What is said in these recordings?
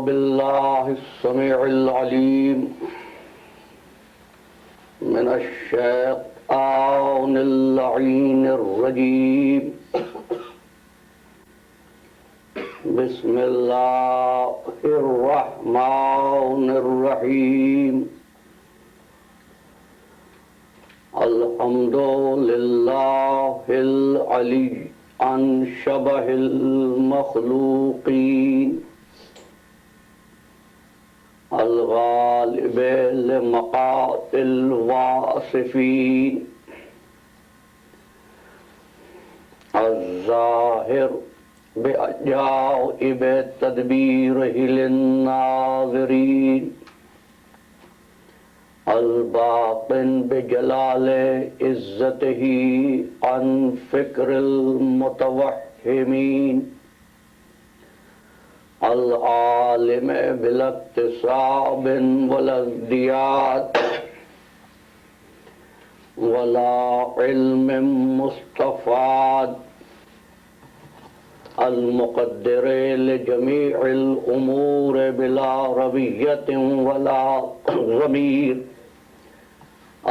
بالله السميع العليم من الشيطان اللعين الرجيم. بسم الله الرحمن الرحيم. الحمد لله العلي عن شبه المخلوقين الغالب لمقات الواصفين الظاهر بعجائب تدبيره للناظرين الباطن بجلال عزته عن فكر المتوهمين العالم بلا اكتساب ولا ازدياد ولا علم مستفاد المقدر لجميع الأمور بلا ربية ولا ضمير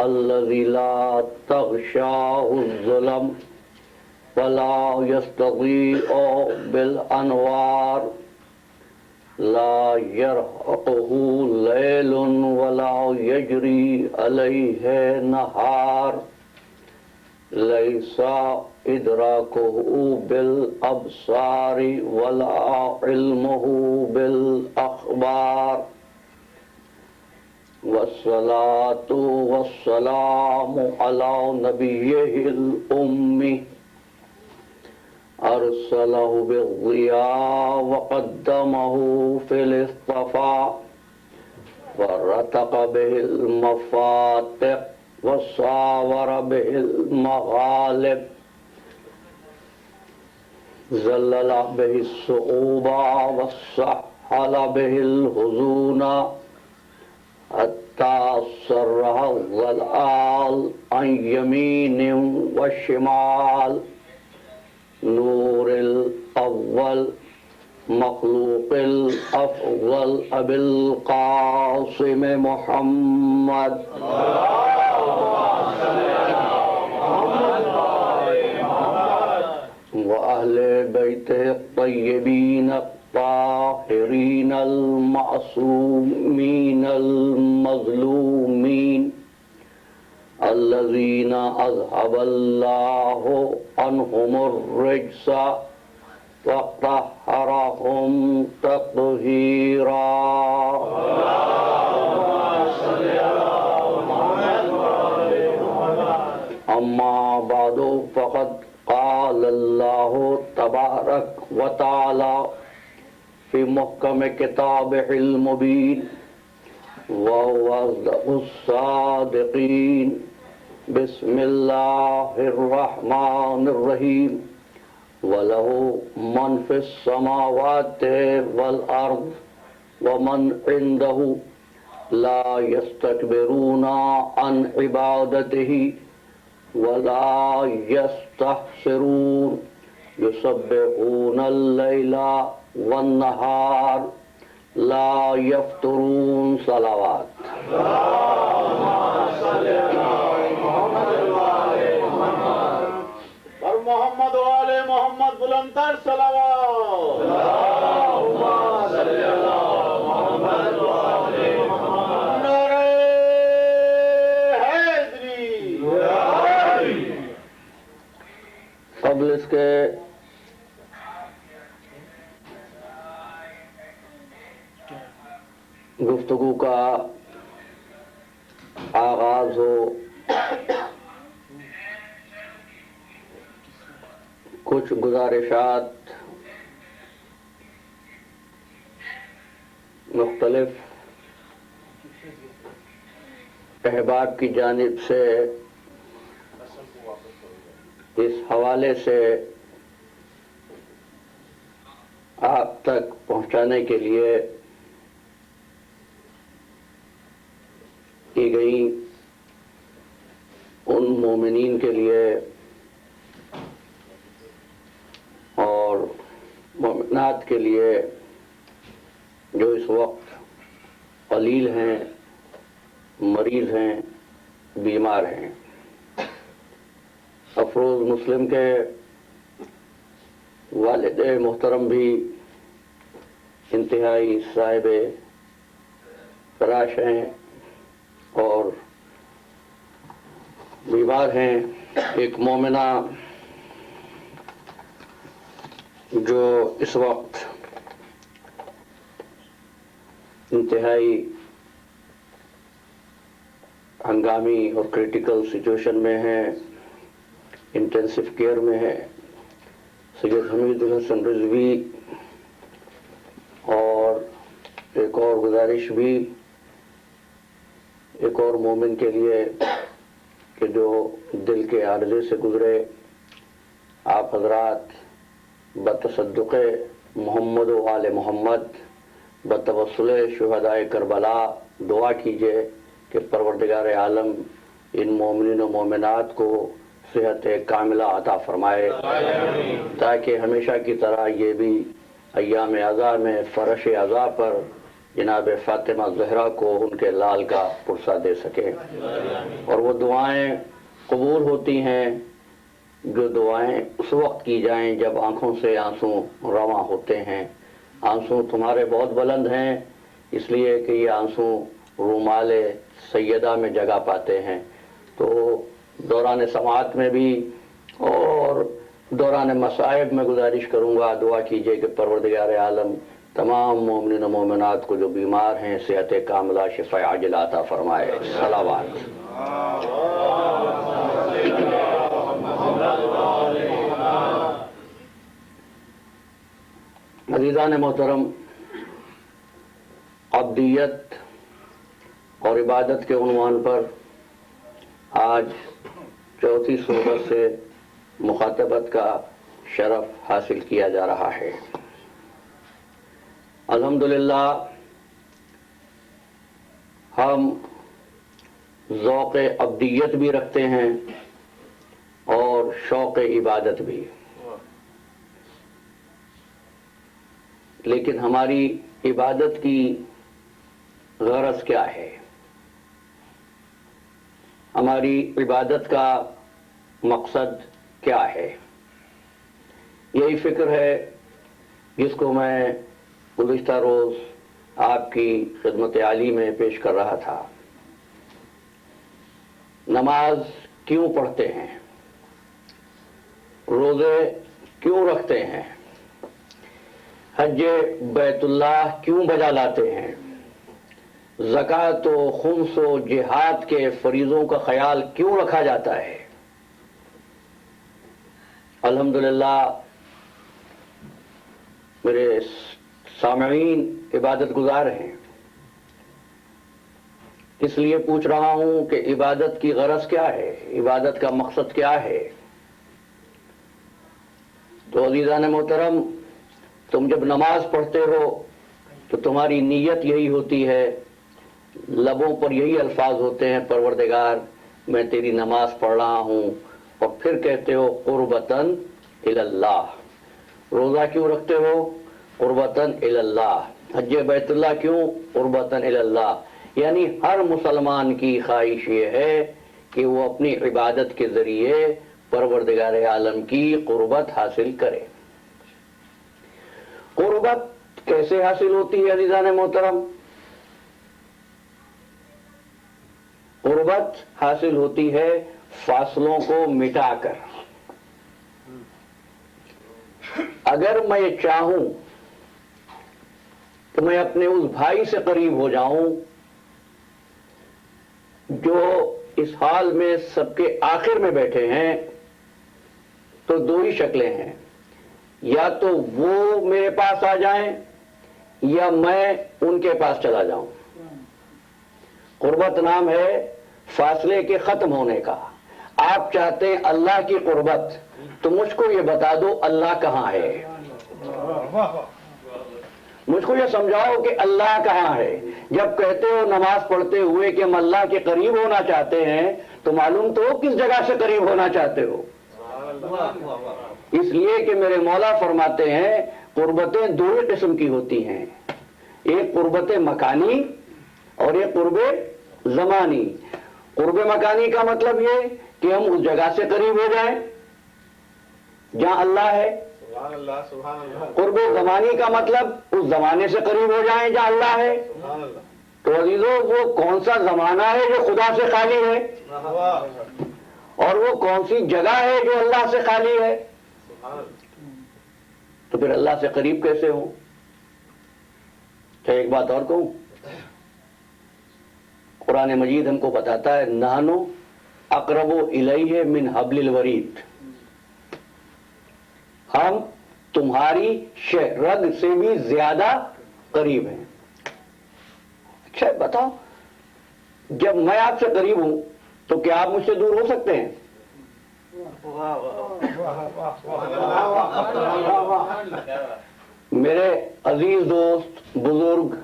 الذي لا تغشاه الظلم ولا يستضيء بالأنوار لا يرهقه ليل ولا يجري عليه نهار ليس إدراكه بالأبصار ولا علمه بالأخبار والصلاة والسلام على نبيه الأمي أرسله بالضياء وقدمه في الاصطفاء ورتق به المفاتح وصاور به المغالب زلل به الصعوبة وسهل به الهزون حتى سرها الظلال عن يمين وشمال نور الأول مخلوق الأفضل أبي القاسم محمد وأهل بيته الطيبين الطاهرين المعصومين المظلومين الذين أذهب الله عنهم الرجس وطهرهم تطهيرا. أما بعد فقد قال الله تبارك وتعالى في محكم كتابه المبين وهو أصدق الصادقين. بسم الله الرحمن الرحيم. وله من في السماوات والأرض ومن عنده لا يستكبرون عن عبادته ولا يستحسرون يسبحون الليل والنهار لا يفترون. صلوات. محمد والے محمد بلندر صلوات. نعرہ حیدری. قبل اس کے گفتگو کا آغاز ہو کچھ گزارشات مختلف احباب کی جانب سے اس حوالے سے آپ تک پہنچانے کے لیے کی گئی ان مومنین کے لیے اور مومنات کے لیے جو اس وقت قلیل ہیں، مریض ہیں، بیمار ہیں۔ افروز مسلم کے والد محترم بھی انتہائی صاحب فراش ہیں اور بیمار ہیں۔ ایک مومنہ جو اس وقت انتہائی ہنگامی اور کریٹیکل سچویشن میں ہے، انٹینسو کیئر میں ہے، سید حمید الحسن رضوی، اور ایک اور گزارش بھی ایک اور مومن کے لیے کہ جو دل کے عارضے سے گزرے، آپ حضرات بتصدق محمد و آل محمد، بتوسل شہدائے کربلا دعا کیجئے کہ پروردگار عالم ان مومنین و مومنات کو صحت کاملہ عطا فرمائے، تاکہ ہمیشہ کی طرح یہ بھی ایام عزا میں فرش عزا پر جناب فاطمہ زہرا کو ان کے لال کا پرسہ دے سکے، اور وہ دعائیں قبول ہوتی ہیں جو دعائیں اس وقت کی جائیں جب آنکھوں سے آنسو رواں ہوتے ہیں۔ آنسو تمہارے بہت بلند ہیں، اس لیے کہ یہ آنسو رومال سیدہ میں جگہ پاتے ہیں۔ تو دوران سماعت میں بھی اور دوران مصائب میں گزارش کروں گا، دعا کیجئے کہ پروردگار عالم تمام مومنین و مومنات کو جو بیمار ہیں صحت کاملہ شفا عاجلہ عطا فرمائے۔ صلوات۔ عزیزان محترم، عبدیت اور عبادت کے عنوان پر آج چوتھی صحبت سے مخاطبت کا شرف حاصل کیا جا رہا ہے۔ الحمدللہ ہم ذوق عبدیت بھی رکھتے ہیں اور شوق عبادت بھی، لیکن ہماری عبادت کی غرض کیا ہے؟ ہماری عبادت کا مقصد کیا ہے؟ یہی فکر ہے جس کو میں گزشتہ روز آپ کی خدمت عالی میں پیش کر رہا تھا۔ نماز کیوں پڑھتے ہیں؟ روزے کیوں رکھتے ہیں؟ حج بیت اللہ کیوں بجا لاتے ہیں؟ زکوٰۃ و خمس و جہاد کے فریضوں کا خیال کیوں رکھا جاتا ہے؟ الحمدللہ میرے سامعین عبادت گزار ہیں، اس لیے پوچھ رہا ہوں کہ عبادت کی غرض کیا ہے، عبادت کا مقصد کیا ہے؟ تو عزیزان محترم، تم جب نماز پڑھتے ہو تو تمہاری نیت یہی ہوتی ہے، لبوں پر یہی الفاظ ہوتے ہیں، پروردگار میں تیری نماز پڑھ رہا ہوں، اور پھر کہتے ہو قربتاً الی اللہ۔ روزہ کیوں رکھتے ہو؟ قربتاً الی اللہ۔ حج بیت اللہ کیوں؟ قربتاً الی اللہ۔ یعنی ہر مسلمان کی خواہش یہ ہے کہ وہ اپنی عبادت کے ذریعے پروردگار عالم کی قربت حاصل کرے۔ قربت کیسے حاصل ہوتی ہے عزیزان محترم؟ قربت حاصل ہوتی ہے فاصلوں کو مٹا کر۔ اگر میں یہ چاہوں تو میں اپنے اس بھائی سے قریب ہو جاؤں جو اس حال میں سب کے آخر میں بیٹھے ہیں، تو دو ہی شکلیں ہیں، یا تو وہ میرے پاس آ جائیں یا میں ان کے پاس چلا جاؤں۔ قربت نام ہے فاصلے کے ختم ہونے کا۔ آپ چاہتے ہیں اللہ کی قربت، تو مجھ کو یہ بتا دو اللہ کہاں ہے، مجھ کو یہ سمجھاؤ کہ اللہ کہاں ہے۔ جب کہتے ہو نماز پڑھتے ہوئے کہ ہم اللہ کے قریب ہونا چاہتے ہیں، تو معلوم تو کس جگہ سے قریب ہونا چاہتے ہو۔ اس لیے کہ میرے مولا فرماتے ہیں قربتیں دو ہی قسم کی ہوتی ہیں، ایک قربت مکانی اور ایک قرب زمانی. قرب مکانی کا مطلب یہ کہ ہم اس جگہ سے قریب ہو جائیں جہاں اللہ ہے. سبحان اللہ سبحان اللہ قرب زمانی کا مطلب اس زمانے سے قریب ہو جائیں جہاں اللہ ہے. سبحان اللہ تو عزیزو وہ کون سا زمانہ ہے جو خدا سے خالی ہے واہ اور وہ کون سی جگہ ہے جو اللہ سے خالی ہے؟ سبحان اللہ تو پھر اللہ سے قریب کیسے ہوں؟ ایک بات اور کہوں، قرآن مجید ہم کو بتاتا ہے نحنو اقرب الیہ من حبل الورید، ہم تمہاری رگ سے بھی زیادہ قریب ہیں. اچھا بتاؤ، جب میں آپ سے قریب ہوں تو کیا آپ مجھ سے دور ہو سکتے ہیں؟ میرے عزیز دوست بزرگ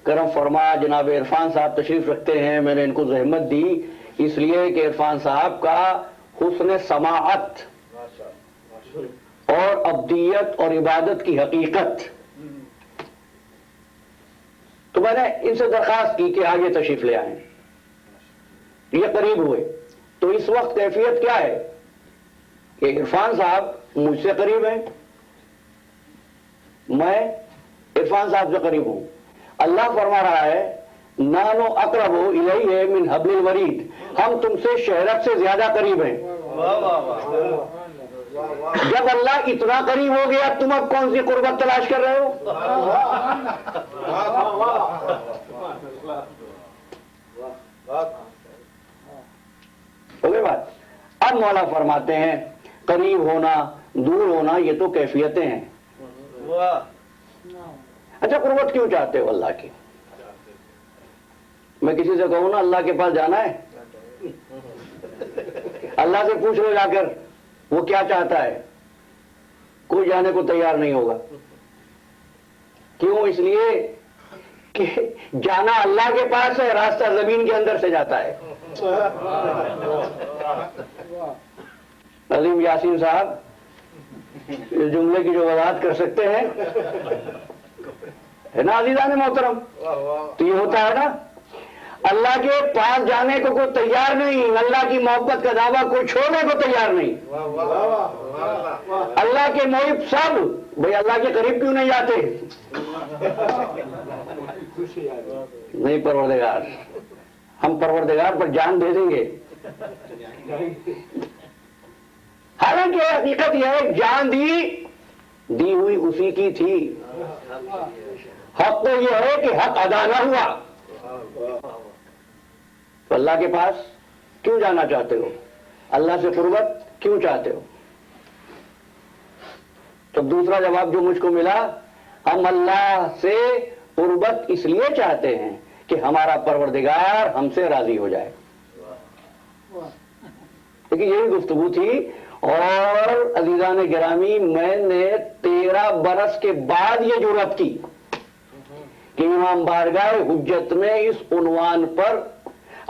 کرم فرما جناب عرفان صاحب تشریف رکھتے ہیں. میں نے ان کو زحمت دی اس لیے کہ عرفان صاحب کا حسن سماعت اور ابدیت اور عبادت کی حقیقت، تو میں نے ان سے درخواست کی کہ آگے تشریف لے آئیں. یہ قریب ہوئے تو اس وقت کیفیت کیا ہے کہ عرفان صاحب مجھ سے قریب ہیں، میں عرفان صاحب سے قریب ہوں. اللہ فرما رہا ہے نحنو اقرب الیہ من حبل الورید، ہم تم سے شہرت سے زیادہ قریب ہیں. جب اللہ اتنا قریب ہو گیا تم اب کون سی قربت تلاش کر رہے ہو؟ ہو گئی بات. اب مولا فرماتے ہیں قریب ہونا دور ہونا یہ تو کیفیتیں ہیں. اچھا قربت کیوں چاہتے ہو اللہ کی؟ میں کسی سے کہوں نا اللہ کے پاس جانا ہے، اللہ سے پوچھ لو جا کر وہ کیا چاہتا ہے، کوئی جانے کو تیار نہیں ہوگا. کیوں؟ اس لیے کہ جانا اللہ کے پاس ہے، راستہ زمین کے اندر سے جاتا ہے. عظیم یاسین صاحب اس جملے کی جو وضاحت کر سکتے ہیں ہے نا عزیزان محترم؟ تو یہ ہوتا ہے نا اللہ کے پاس جانے کو کوئی تیار نہیں، اللہ کی محبت کا دعویٰ کوئی چھوڑنے کو تیار نہیں. اللہ کے محب سب بھئی اللہ کے قریب کیوں نہیں جاتے؟ نہیں پروردگار، ہم پروردگار پر جان دے دیں گے. حالانکہ حقیقت یہ ہے جان دی ہوئی اسی کی تھی. حق تو یہ ہے کہ حق ادا نہ ہوا. تو اللہ کے پاس کیوں جانا چاہتے ہو؟ اللہ سے قربت کیوں چاہتے ہو؟ تو دوسرا جواب جو مجھ کو ملا، ہم اللہ سے قربت اس لیے چاہتے ہیں کہ ہمارا پروردگار ہم سے راضی ہو جائے. لیکن یہی گفتگو تھی. اور عزیزان گرامی میں نے 13 برس کے بعد یہ جرأت کی کہ امام بارگاہ حجت میں اس عنوان پر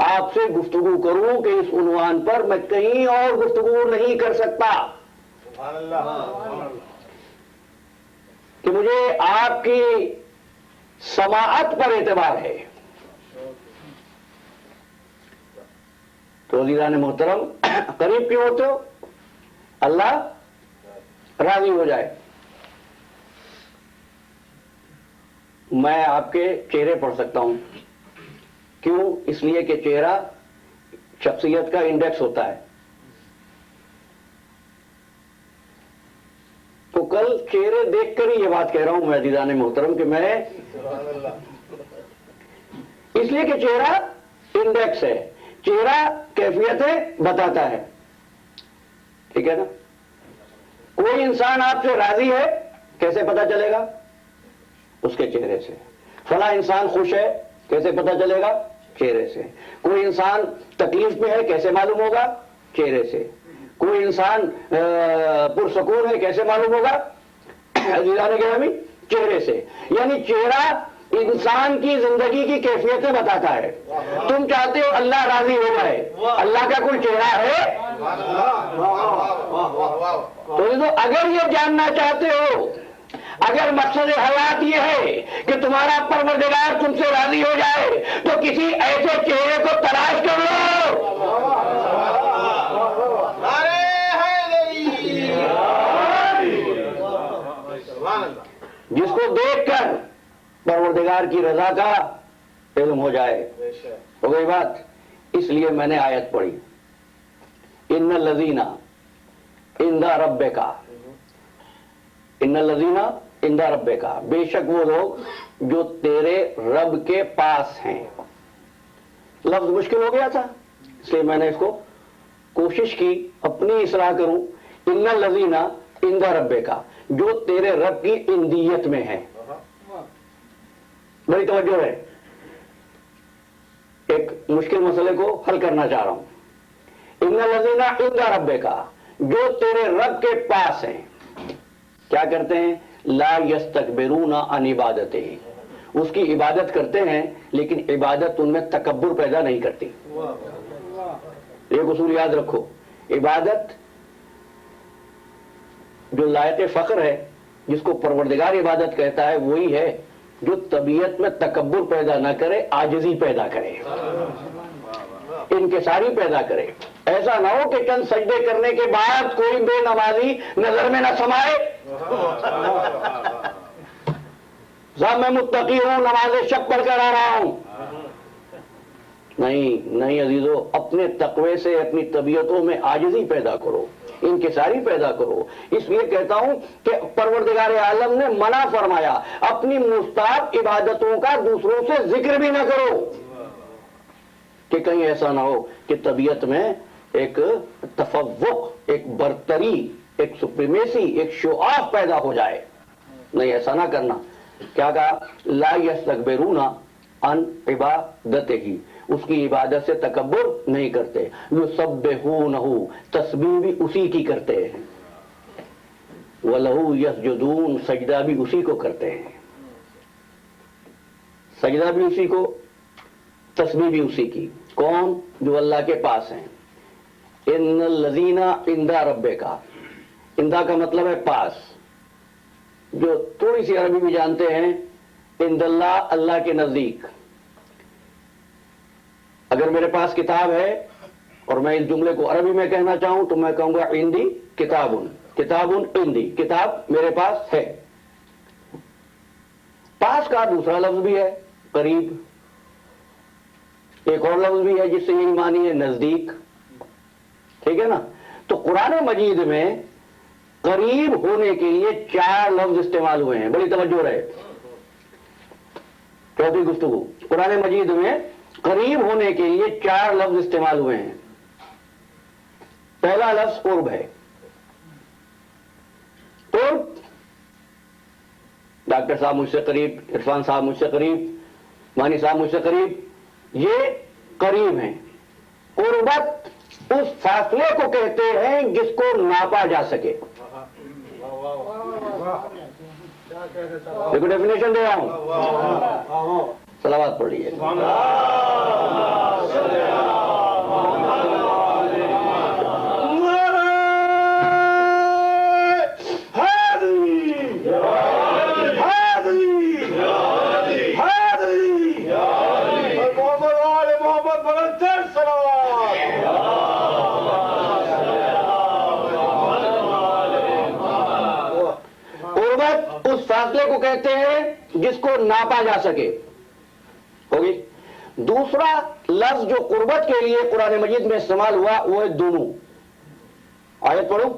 آپ سے گفتگو کروں کہ اس عنوان پر میں کہیں اور گفتگو نہیں کر سکتا. کہ مجھے آپ کی سماعت پر اعتبار ہے. تو عزیزان محترم قریب کیوں ہوتے ہو؟ اللہ راضی ہو جائے. میں آپ کے چہرے پڑھ سکتا ہوں. کیوں؟ اس لیے کہ چہرہ شخصیت کا انڈیکس ہوتا ہے. تو کل چہرے دیکھ کر ہی یہ بات کہہ رہا ہوں میں عزیزان محترم کہ میں اس لیے کہ چہرہ انڈیکس ہے، چہرہ کیفیتیں بتاتا ہے. ٹھیک ہے نا؟ کوئی انسان آپ سے راضی ہے کیسے پتا چلے گا؟ اس کے چہرے سے. فلاں انسان خوش ہے کیسے پتا چلے گا؟ چہرے سے. کوئی انسان تکلیف میں ہے کیسے معلوم ہوگا؟ چہرے سے. کوئی انسان پرسکون ہے کیسے معلوم ہوگا؟ عزیزان گرامی چہرے سے. یعنی چہرہ انسان کی زندگی کی کیفیتیں بتاتا ہے. تم چاہتے ہو اللہ راضی ہو جائے، اللہ کا کوئی چہرہ ہے؟ تو اگر یہ جاننا چاہتے ہو اگر مقصد حیات یہ ہے کہ تمہارا پروردگار تم سے راضی ہو جائے تو کسی ایسے چہرے کو تلاش کر لو جس کو دیکھ کر پروردگار کی رضا کا علم ہو جائے. ہو گئی بات؟ اس لیے میں نے آیت پڑھی ان الذین عند ربک، ان الذین عند ربک، بے شک وہ لوگ جو تیرے رب کے پاس ہیں. لفظ مشکل ہو گیا تھا اس لیے میں نے اس کو کوشش کی اپنی اصلاح کروں. ان الذین عند ربک، جو تیرے رب کی اندیت میں ہے. بڑی توجہ ہے، ایک مشکل مسئلے کو حل کرنا چاہ رہا ہوں. ان الذین عند ربک، جو تیرے رب کے پاس ہیں. کیا کرتے ہیں؟ لا یستکبرون عن عبادتہ، اس کی عبادت کرتے ہیں لیکن عبادت ان میں تکبر پیدا نہیں کرتی. ایک اصول یاد رکھو، عبادت جو لائق فخر ہے، جس کو پروردگار عبادت کہتا ہے، وہی ہے جو طبیعت میں تکبر پیدا نہ کرے، عاجزی پیدا کرے، انکساری پیدا کرے. ایسا نہ ہو کہ چند سجدے کرنے کے بعد کوئی بے نمازی نظر میں نہ سمائے. صاحب میں متقی ہوں، نماز شب پڑھ کر آ رہا ہوں. نہیں عزیزو، اپنے تقوی سے اپنی طبیعتوں میں عاجزی پیدا کرو، انکساری پیدا کرو. اس لیے کہتا ہوں کہ پروردگار عالم نے منع فرمایا اپنی مستحب عبادتوں کا دوسروں سے ذکر بھی نہ کرو، کہ کہیں ایسا نہ ہو کہ طبیعت میں ایک تفوق، ایک برتری، ایک سپریمیسی، ایک شو آف پیدا ہو جائے. نہیں، ایسا نہ کرنا. کیا کہا؟ لا یستکبرون عن عبادتہ، اس کی عبادت سے تکبر نہیں کرتے. یسبحونہ، تسبیح بھی اسی کی کرتے ہیں. وَلَهُ یسجدون، سجدہ بھی اسی کو کرتے ہیں. سجدہ بھی اسی کو، تسبیح بھی اسی کی. کون؟ جو اللہ کے پاس ہیں. ان الذین عند ربک، اندا کا مطلب ہے پاس. جو تھوڑی سی عربی بھی جانتے ہیں، عند اللہ، اللہ کے نزدیک. اگر میرے پاس کتاب ہے اور میں اس جملے کو عربی میں کہنا چاہوں تو میں کہوں گا عندی کتابن، کتابن عندی، کتاب میرے پاس ہے. پاس کا دوسرا لفظ بھی ہے قریب، ایک اور لفظ بھی ہے جس سے یہی معنی ہے نزدیک. ٹھیک ہے نا؟ تو قرآن مجید میں قریب ہونے کے لیے 4 لفظ استعمال ہوئے ہیں. بڑی توجہ رہے، چوتھی گفتگو. قرآن مجید میں قریب ہونے کے لیے 4 لفظ استعمال ہوئے ہیں. پہلا لفظ قرب ہے. قرب، ڈاکٹر صاحب مجھ سے قریب، عرفان صاحب مجھ سے قریب، مانی صاحب مجھ سے قریب، یہ قریب ہیں. قربت اس فاصلے کو کہتے ہیں جس کو ناپا جا سکے. دیکھو ڈیفینیشن دے رہا ہوں، صلوات پڑھ لیجیے. فاصلے کو کہتے ہیں جس کو ناپا جا سکے. ہوگی. دوسرا لفظ جو قربت کے لیے قرآن مجید میں استعمال ہوا وہ ہے دونوں. آیت پڑھو،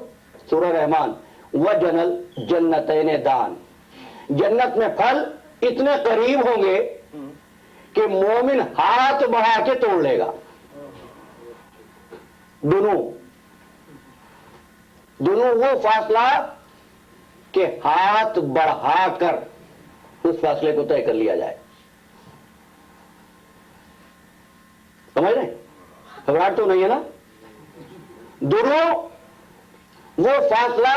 سورہ رحمان. وَجَنَ الْجَنَّتَيْنِ دان، جنت میں پھل اتنے قریب ہوں گے کہ مومن ہاتھ بڑھا کے توڑ لے گا. دونوں وہ فاصلہ کہ ہاتھ بڑھا کر اس فاصلے کو طے کر لیا جائے. سمجھ رہے؟ گھبراہٹ تو نہیں ہے نا؟ دونوں وہ فاصلہ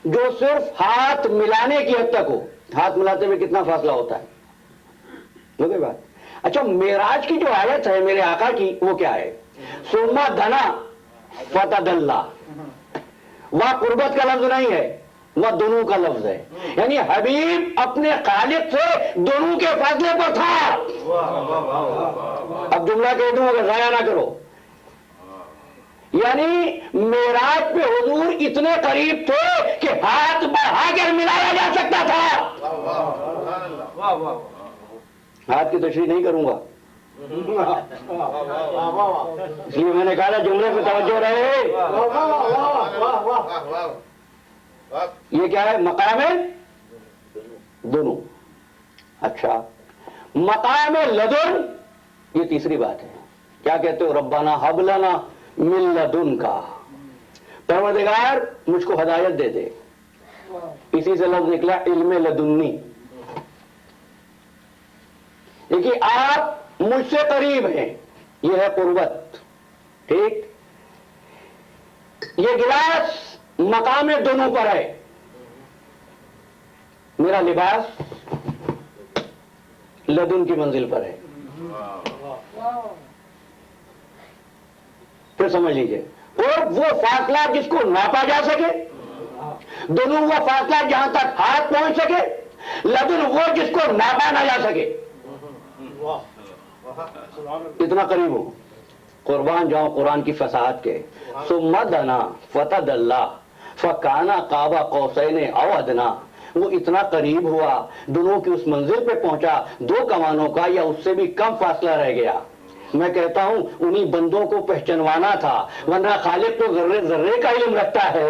جو صرف ہاتھ ملانے کی حد تک ہو. ہاتھ ملاتے میں کتنا فاصلہ ہوتا ہے؟ لوگے بات. اچھا، معراج کی جو آیت ہے میرے آقا کی، وہ کیا ہے؟ ثم دنا فتدلا. وہاں قربت کا لفظ نہیں ہے، وہ دونوں کا لفظ ہے، یعنی حبیب اپنے خالق سے دونوں کے فاصلے پر تھا۔ اب جملہ کہہ دوں اگر ضائع نہ کرو، یعنی معراج پہ حضور اتنے قریب تھے کہ ہاتھ بڑھا کر ملایا جا سکتا تھا۔ ہاتھ کی تشریح نہیں کروں گا، اس لیے میں نے کہا نا جملے پہ توجہ رہے۔ یہ کیا ہے؟ مقام دونوں۔ اچھا، مقام لدن، یہ تیسری بات ہے۔ کیا کہتے ہو؟ ربنا ہب لنا من لدن کا، پروردگار مجھ کو ہدایت دے دے، اسی سے لفظ نکلا علم لدنی۔ دیکھیے آپ مجھ سے قریب ہیں، یہ ہے قربت، ٹھیک؟ یہ گلاس مقام دونوں پر ہے، میرا لباس لدن کی منزل پر ہے۔ پھر سمجھ لیجئے، اور وہ فاصلہ جس کو ناپا جا سکے، دونوں وہ فاصلہ جہاں تک ہاتھ پہنچ سکے، لدن وہ جس کو ناپا نہ جا سکے، اتنا قریب ہو۔ قربان جاؤں قرآن کی فصاحت کے۔ ثم دنا فتدلی فکان قاب قوسین او ادنی، وہ اتنا قریب ہوا، دونوں کی اس منزل پہ پہنچا، 2 کمانوں کا یا اس سے بھی کم فاصلہ رہ گیا۔ میں کہتا ہوں انہی بندوں کو پہچانوانا تھا، ورنہ خالق تو ذرے ذرے کا علم رکھتا ہے،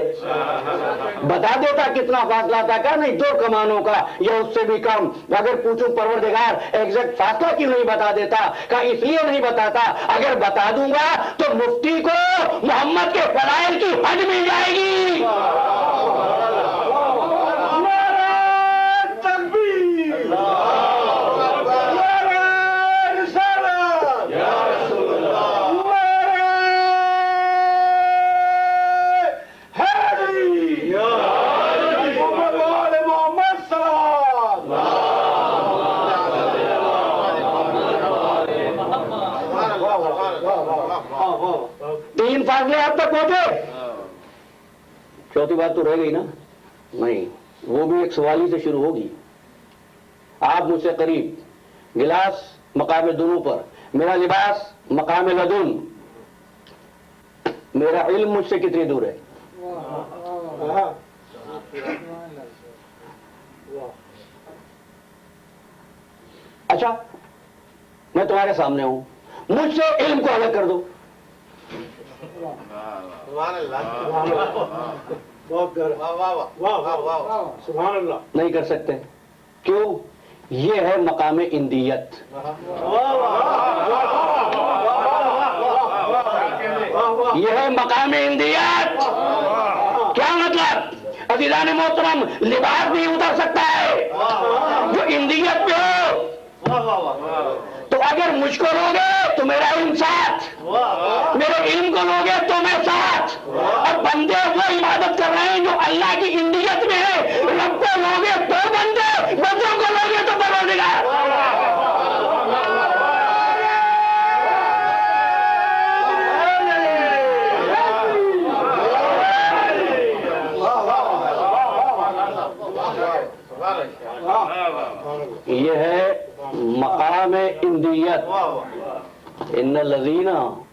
بتا دیتا کتنا فاصلہ تھا، کہا نہیں 2 کمانوں کا یا اس سے بھی کم۔ اگر پوچھوں پروردگار ایگزیکٹ فاصلہ کیوں نہیں بتا دیتا؟ کہا اس لیے نہیں بتاتا، اگر بتا دوں گا تو مفتی کو محمد کے فضائل کی حد مل جائے گی۔ فاصلے آپ تک پہنچے، چوتھی بات تو رہ گئی نا؟ نہیں، وہ بھی ایک سوالی سے شروع ہوگی۔ آپ مجھ سے قریب، گلاس مقام دونوں پر، میرا لباس مقام لدن، میرا علم مجھ سے کتنی دور ہے؟ اچھا، میں تمہارے سامنے ہوں، مجھ سے علم کو الگ کر دو، نہیں کر سکتے۔ کیوں؟ یہ ہے مقام اندیت۔ یہ ہے مقام اندیت۔ کیا مطلب؟ عزیزان محترم، لباس نہیں اتر سکتا ہے جو اندیت پہ ہو۔ تو اگر مجھ کو لوگے تو میرا علم ساتھ، میرے علم کو لوگے تو میں ساتھ، اور بندے وہ عبادت کر رہے ہیں جو اللہ کی اندیت میں ہے۔ رب کو لوگے تو بندے، بندوں کو لوگے تو پروردگار۔ یہ ہے مقام اندیت۔ ان الذین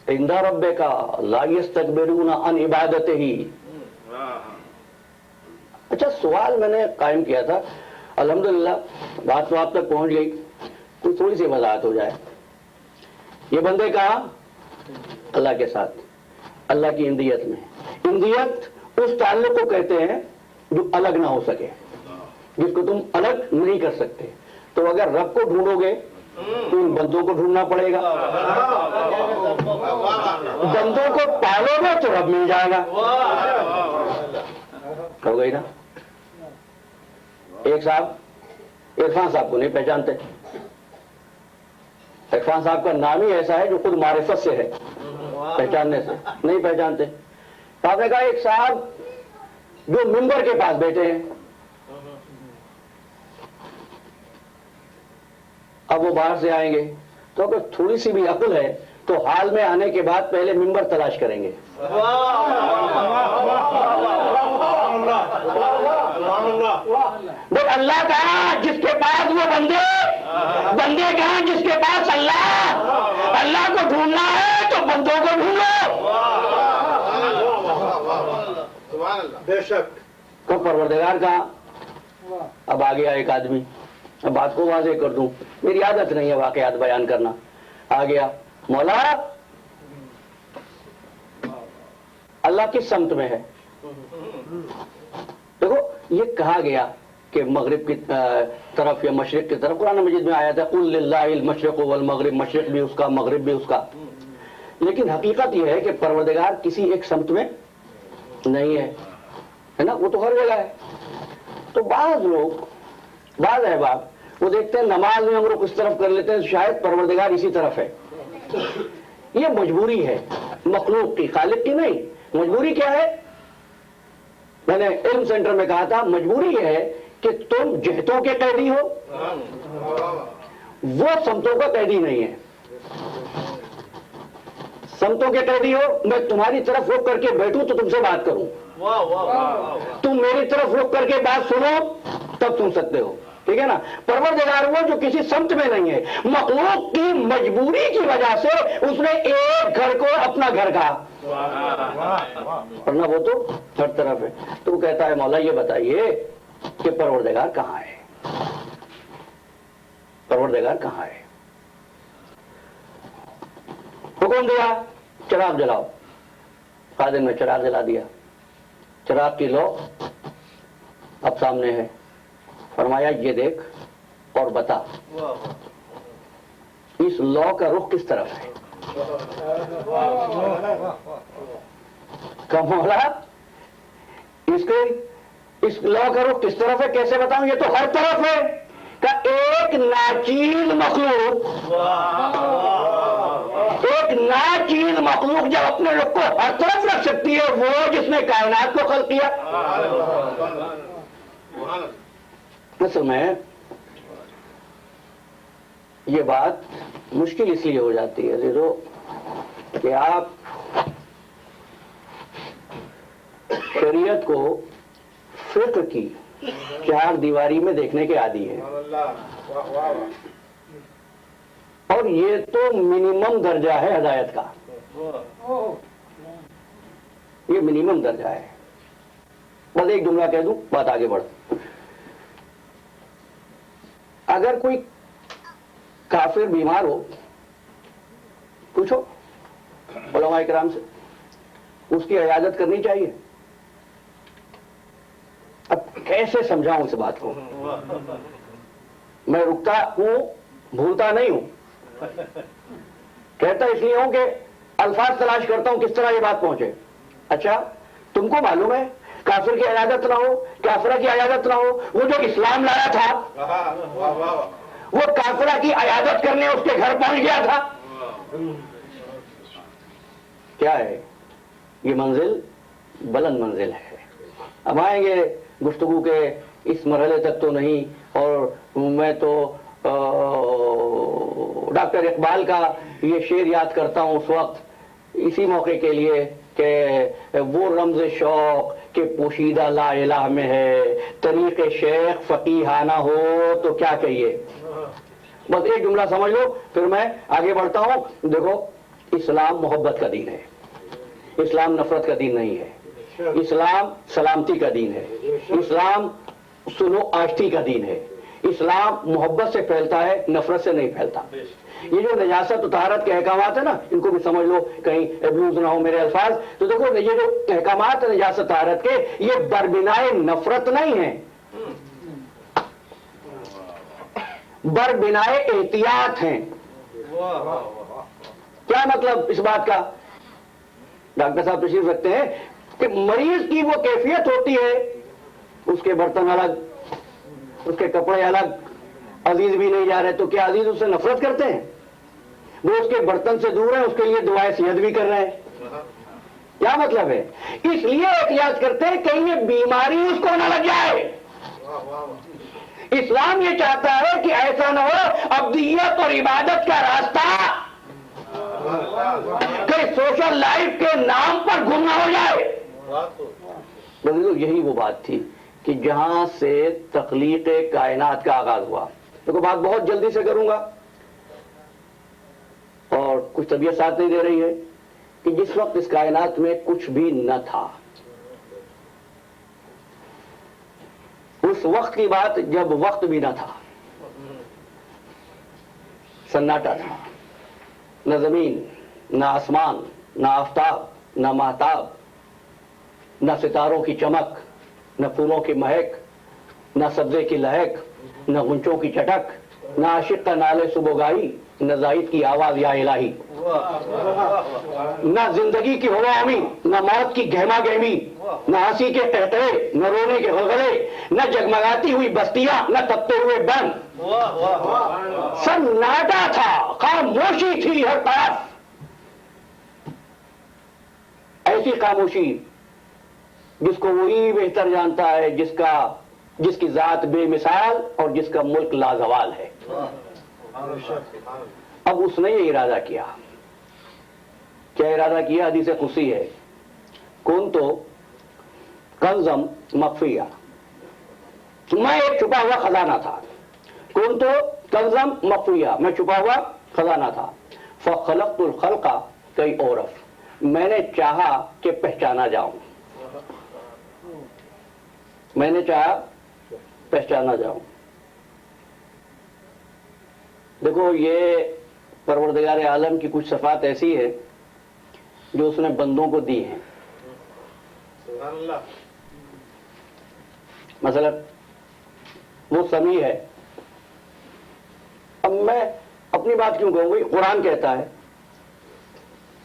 عند ربک لا یستکبرون عن عبادتہ۔ اچھا، سوال میں نے قائم کیا تھا، الحمدللہ بات تو آپ تک پہنچ گئی، کوئی تھوڑی سی وضاحت ہو جائے۔ یہ بندے کہا اللہ کے ساتھ، اللہ کی اندیت میں۔ اندیت اس تعلق کو کہتے ہیں جو الگ نہ ہو سکے، جس کو تم الگ نہیں کر سکتے۔ تو اگر رب کو ڈھونڈو گے تو ان بندوں کو ڈھونڈنا پڑے گا، بندوں کو پالو گے تو رب مل جائے گا۔ ہو گئی نا؟ ایک صاحب عرفان صاحب کو نہیں پہچانتے، عرفان صاحب کا نام ہی ایسا ہے جو خود معرفت سے ہے، پہچاننے سے نہیں پہچانتے۔ آپ نے کہا ایک صاحب جو ممبر کے پاس بیٹھے ہیں، اب وہ باہر سے آئیں گے تو اگر تھوڑی سی بھی عقل ہے تو حال میں آنے کے بعد پہلے ممبر تلاش کریں گے. دیکھ اللہ کہاں جس کے پاس وہ بندے کہاں جس کے پاس اللہ کو ڈھونڈنا ہے تو بندوں کو ڈھونڈو. بے شک. تو پروردگار کہاں. اب آ گیا ایک آدمی, اب بات کو واضح کر دوں, میری عادت نہیں ہے واقعات بیان کرنا. آ گیا, مولا اللہ کس سمت میں ہے؟ دیکھو یہ کہا گیا کہ مغرب کی طرف یا مشرق کی طرف, قرآن مجید میں آیا تھا قل للہ المشرق والمغرب, مشرق بھی اس کا مغرب بھی اس کا. لیکن حقیقت یہ ہے کہ پروردگار کسی ایک سمت میں نہیں ہے نا, وہ تو ہر جگہ ہے. تو بعض لوگ, بعض احباب وہ دیکھتے ہیں نماز میں ہم لوگ اس طرف کر لیتے ہیں, شاید پروردگار اسی طرف ہے. یہ مجبوری ہے مخلوق کی, خالق کی نہیں. مجبوری کیا ہے؟ میں نے علم سینٹر میں کہا تھا مجبوری یہ ہے کہ تم جہتوں کے قیدی ہو, وہ سمتوں کا قیدی نہیں ہے. سمتوں کے قیدی ہو, میں تمہاری طرف رخ کر کے بیٹھوں تو تم سے بات کروں, تم میری طرف رخ کر کے بات سنو تب سن سکتے ہو, ٹھیک ہے نا. پروردگار وہ جو کسی سمت میں نہیں ہے, مخلوق کی مجبوری کی وجہ سے اس نے ایک گھر کو اپنا گھر کہا, ورنہ وہ تو ہر طرف ہے. تو وہ کہتا ہے مولا یہ بتائیے کہ پروردگار کہاں ہے, پروردگار کہاں ہے؟ حکم دیا چراغ جلاؤ, خادم نے چراغ جلا دیا. چراغ کی لو اب سامنے ہے. فرمایا یہ دیکھ اور بتا اس لو کا رخ کس طرف ہے؟ کہ مولا اس لو کا رخ کس طرف ہے کیسے بتاؤں, یہ تو ہر طرف ہے. کہ ایک ناچیز مخلوق جب اپنے رخ کو ہر طرف رکھ سکتی ہے, وہ جس نے کائنات کو خلق کیا. اصل میں یہ بات مشکل اس لیے ہو جاتی ہے عزیزو کہ آپ شریعت کو فقہ کی چار دیواری میں دیکھنے کے عادی ہیں, اور یہ تو منیمم درجہ ہے ہدایت کا, یہ منیمم درجہ ہے. بس ایک جملہ کہہ دوں بات آگے بڑھ. اگر کوئی کافر بیمار ہو, پوچھو علماء کرام سے, اس کی عیادت کرنی چاہیے. اب کیسے سمجھاؤں اس بات کو, میں رکتا ہوں بھولتا نہیں ہوں, کہتا اس لیے ہوں کہ الفاظ تلاش کرتا ہوں کس طرح یہ بات پہنچے. اچھا تم کو معلوم ہے کافر کی عیادت نہ ہو, کافرہ کی عیادت نہ ہو, وہ جو اسلام لایا تھا وہ کافرہ کی عیادت کرنے اس کے گھر پہنچ گیا تھا. کیا ہے یہ منزل؟ بلند منزل ہے. اب آئیں گے گفتگو کے اس مرحلے تک تو نہیں, اور میں تو ڈاکٹر اقبال کا یہ شعر یاد کرتا ہوں اس وقت اسی موقع کے لیے کہ وہ رمز شوق کہ پوشیدہ لا الہ میں ہے, طریق شیخ فقیہانہ ہو تو کیا کہیے. بس ایک جملہ سمجھ لو پھر میں آگے بڑھتا ہوں. دیکھو اسلام محبت کا دین ہے, اسلام نفرت کا دین نہیں ہے. اسلام سلامتی کا دین ہے, اسلام سنو آشتی کا دین ہے. اسلام محبت سے پھیلتا ہے, نفرت سے نہیں پھیلتا. یہ جو نجاست و طہارت کے احکامات ہیں نا, ان کو بھی سمجھ لو کہیں ابیوز نہ ہو میرے الفاظ. تو دیکھو یہ جو احکامات ہیں نجاست طہارت کے, یہ بربنائے نفرت نہیں ہیں, بربنائے احتیاط ہیں. کیا مطلب اس بات کا؟ ڈاکٹر صاحب تشریف رکھتے ہیں کہ مریض کی وہ کیفیت ہوتی ہے, اس کے برتن الگ, اس کے کپڑے الگ, عزیز بھی نہیں جا رہے تو کیا عزیز اس سے نفرت کرتے ہیں؟ وہ اس کے برتن سے دور ہیں, اس کے لیے دعائیں صحت بھی کر رہے ہیں. کیا مطلب ہے؟ اس لیے احتیاط کرتے ہیں کہیں یہ بیماری اس کو نہ لگ جائے. اسلام یہ چاہتا ہے کہ ایسا نہ ہو عبدیت اور عبادت کا راستہ کہ سوشل لائف کے نام پر گم نہ ہو جائے. یہی وہ بات تھی کہ جہاں سے تخلیق کائنات کا آغاز ہوا. دیکھو بات بہت جلدی سے کروں گا اور کچھ طبیعت ساتھ نہیں دے رہی ہے کہ جس وقت اس کائنات میں کچھ بھی نہ تھا، اس وقت کی بات جب وقت بھی نہ تھا، سناٹا تھا، نہ زمین، نہ آسمان، نہ آفتاب، نہ مہتاب، نہ ستاروں کی چمک، نہ پھولوں کی مہک، نہ سبزے کی لہک، نہ غنچوں کی چٹک، نہ عاشق کا نالے صبح، نہ زائد کی آواز یا الہی، نہ زندگی کی ہوامی، نہ موت کی گہما گہمی، نہ ہنسی کے قہقہے، نہ رونے کے غلغلے، نہ جگمگاتی ہوئی بستیاں، نہ تپتے ہوئے بن. سناٹا تھا، خاموشی تھی ہر طرف. ایسی خاموشی جس کو وہی بہتر جانتا ہے جس کی ذات بے مثال اور جس کا ملک لازوال ہے. اب اس نے یہ ارادہ کیا. کیا ارادہ کیا؟ حدیث قدسی ہے، کنت کنزا مخفیا، میں ایک چھپا ہوا خزانہ تھا. کنت کنزا مخفیا، میں چھپا ہوا خزانہ تھا. فخلقت الخلق کئی عرف، میں نے چاہا کہ پہچانا جاؤں. میں نے چاہا پہچانا جاؤں. دیکھو یہ پروردگار عالم کی کچھ صفات ایسی ہے جو اس نے بندوں کو دی ہیں. مثلا وہ سمیع ہے. اب میں اپنی بات کیوں کہوں گی؟ قرآن کہتا ہے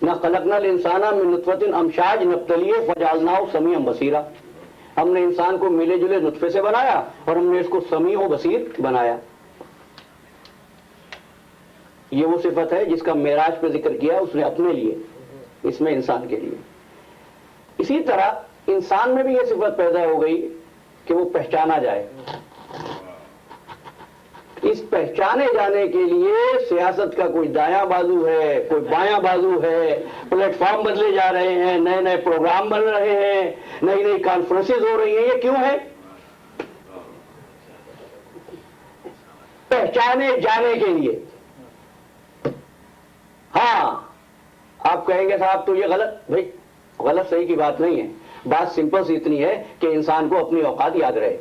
نہ خلقنا الانسان من نطفۃ امشاج نبتلیہ فجعلناہ سمیعا بصیرا. ہم نے انسان کو ملے جلے نطفے سے بنایا اور ہم نے اس کو سمیع و بصیر بنایا. یہ وہ صفت ہے جس کا معراج پہ ذکر کیا اس نے اپنے لیے، اس میں انسان کے لیے. اسی طرح انسان میں بھی یہ صفت پیدا ہو گئی کہ وہ پہچانا جائے. اس پہچانے جانے کے لیے سیاست کا کوئی دایاں بازو ہے، کوئی بایاں بازو ہے، پلیٹ فارم بدلے جا رہے ہیں، نئے نئے پروگرام بن رہے ہیں، نئی نئی کانفرنسز ہو رہی ہیں. یہ کیوں ہے؟ پہچانے جانے کے لیے. ہاں آپ کہیں گے صاحب تو یہ غلط. بھائی غلط صحیح کی بات نہیں ہے. بات سمپل سی اتنی ہے کہ انسان کو اپنی اوقات یاد رہے.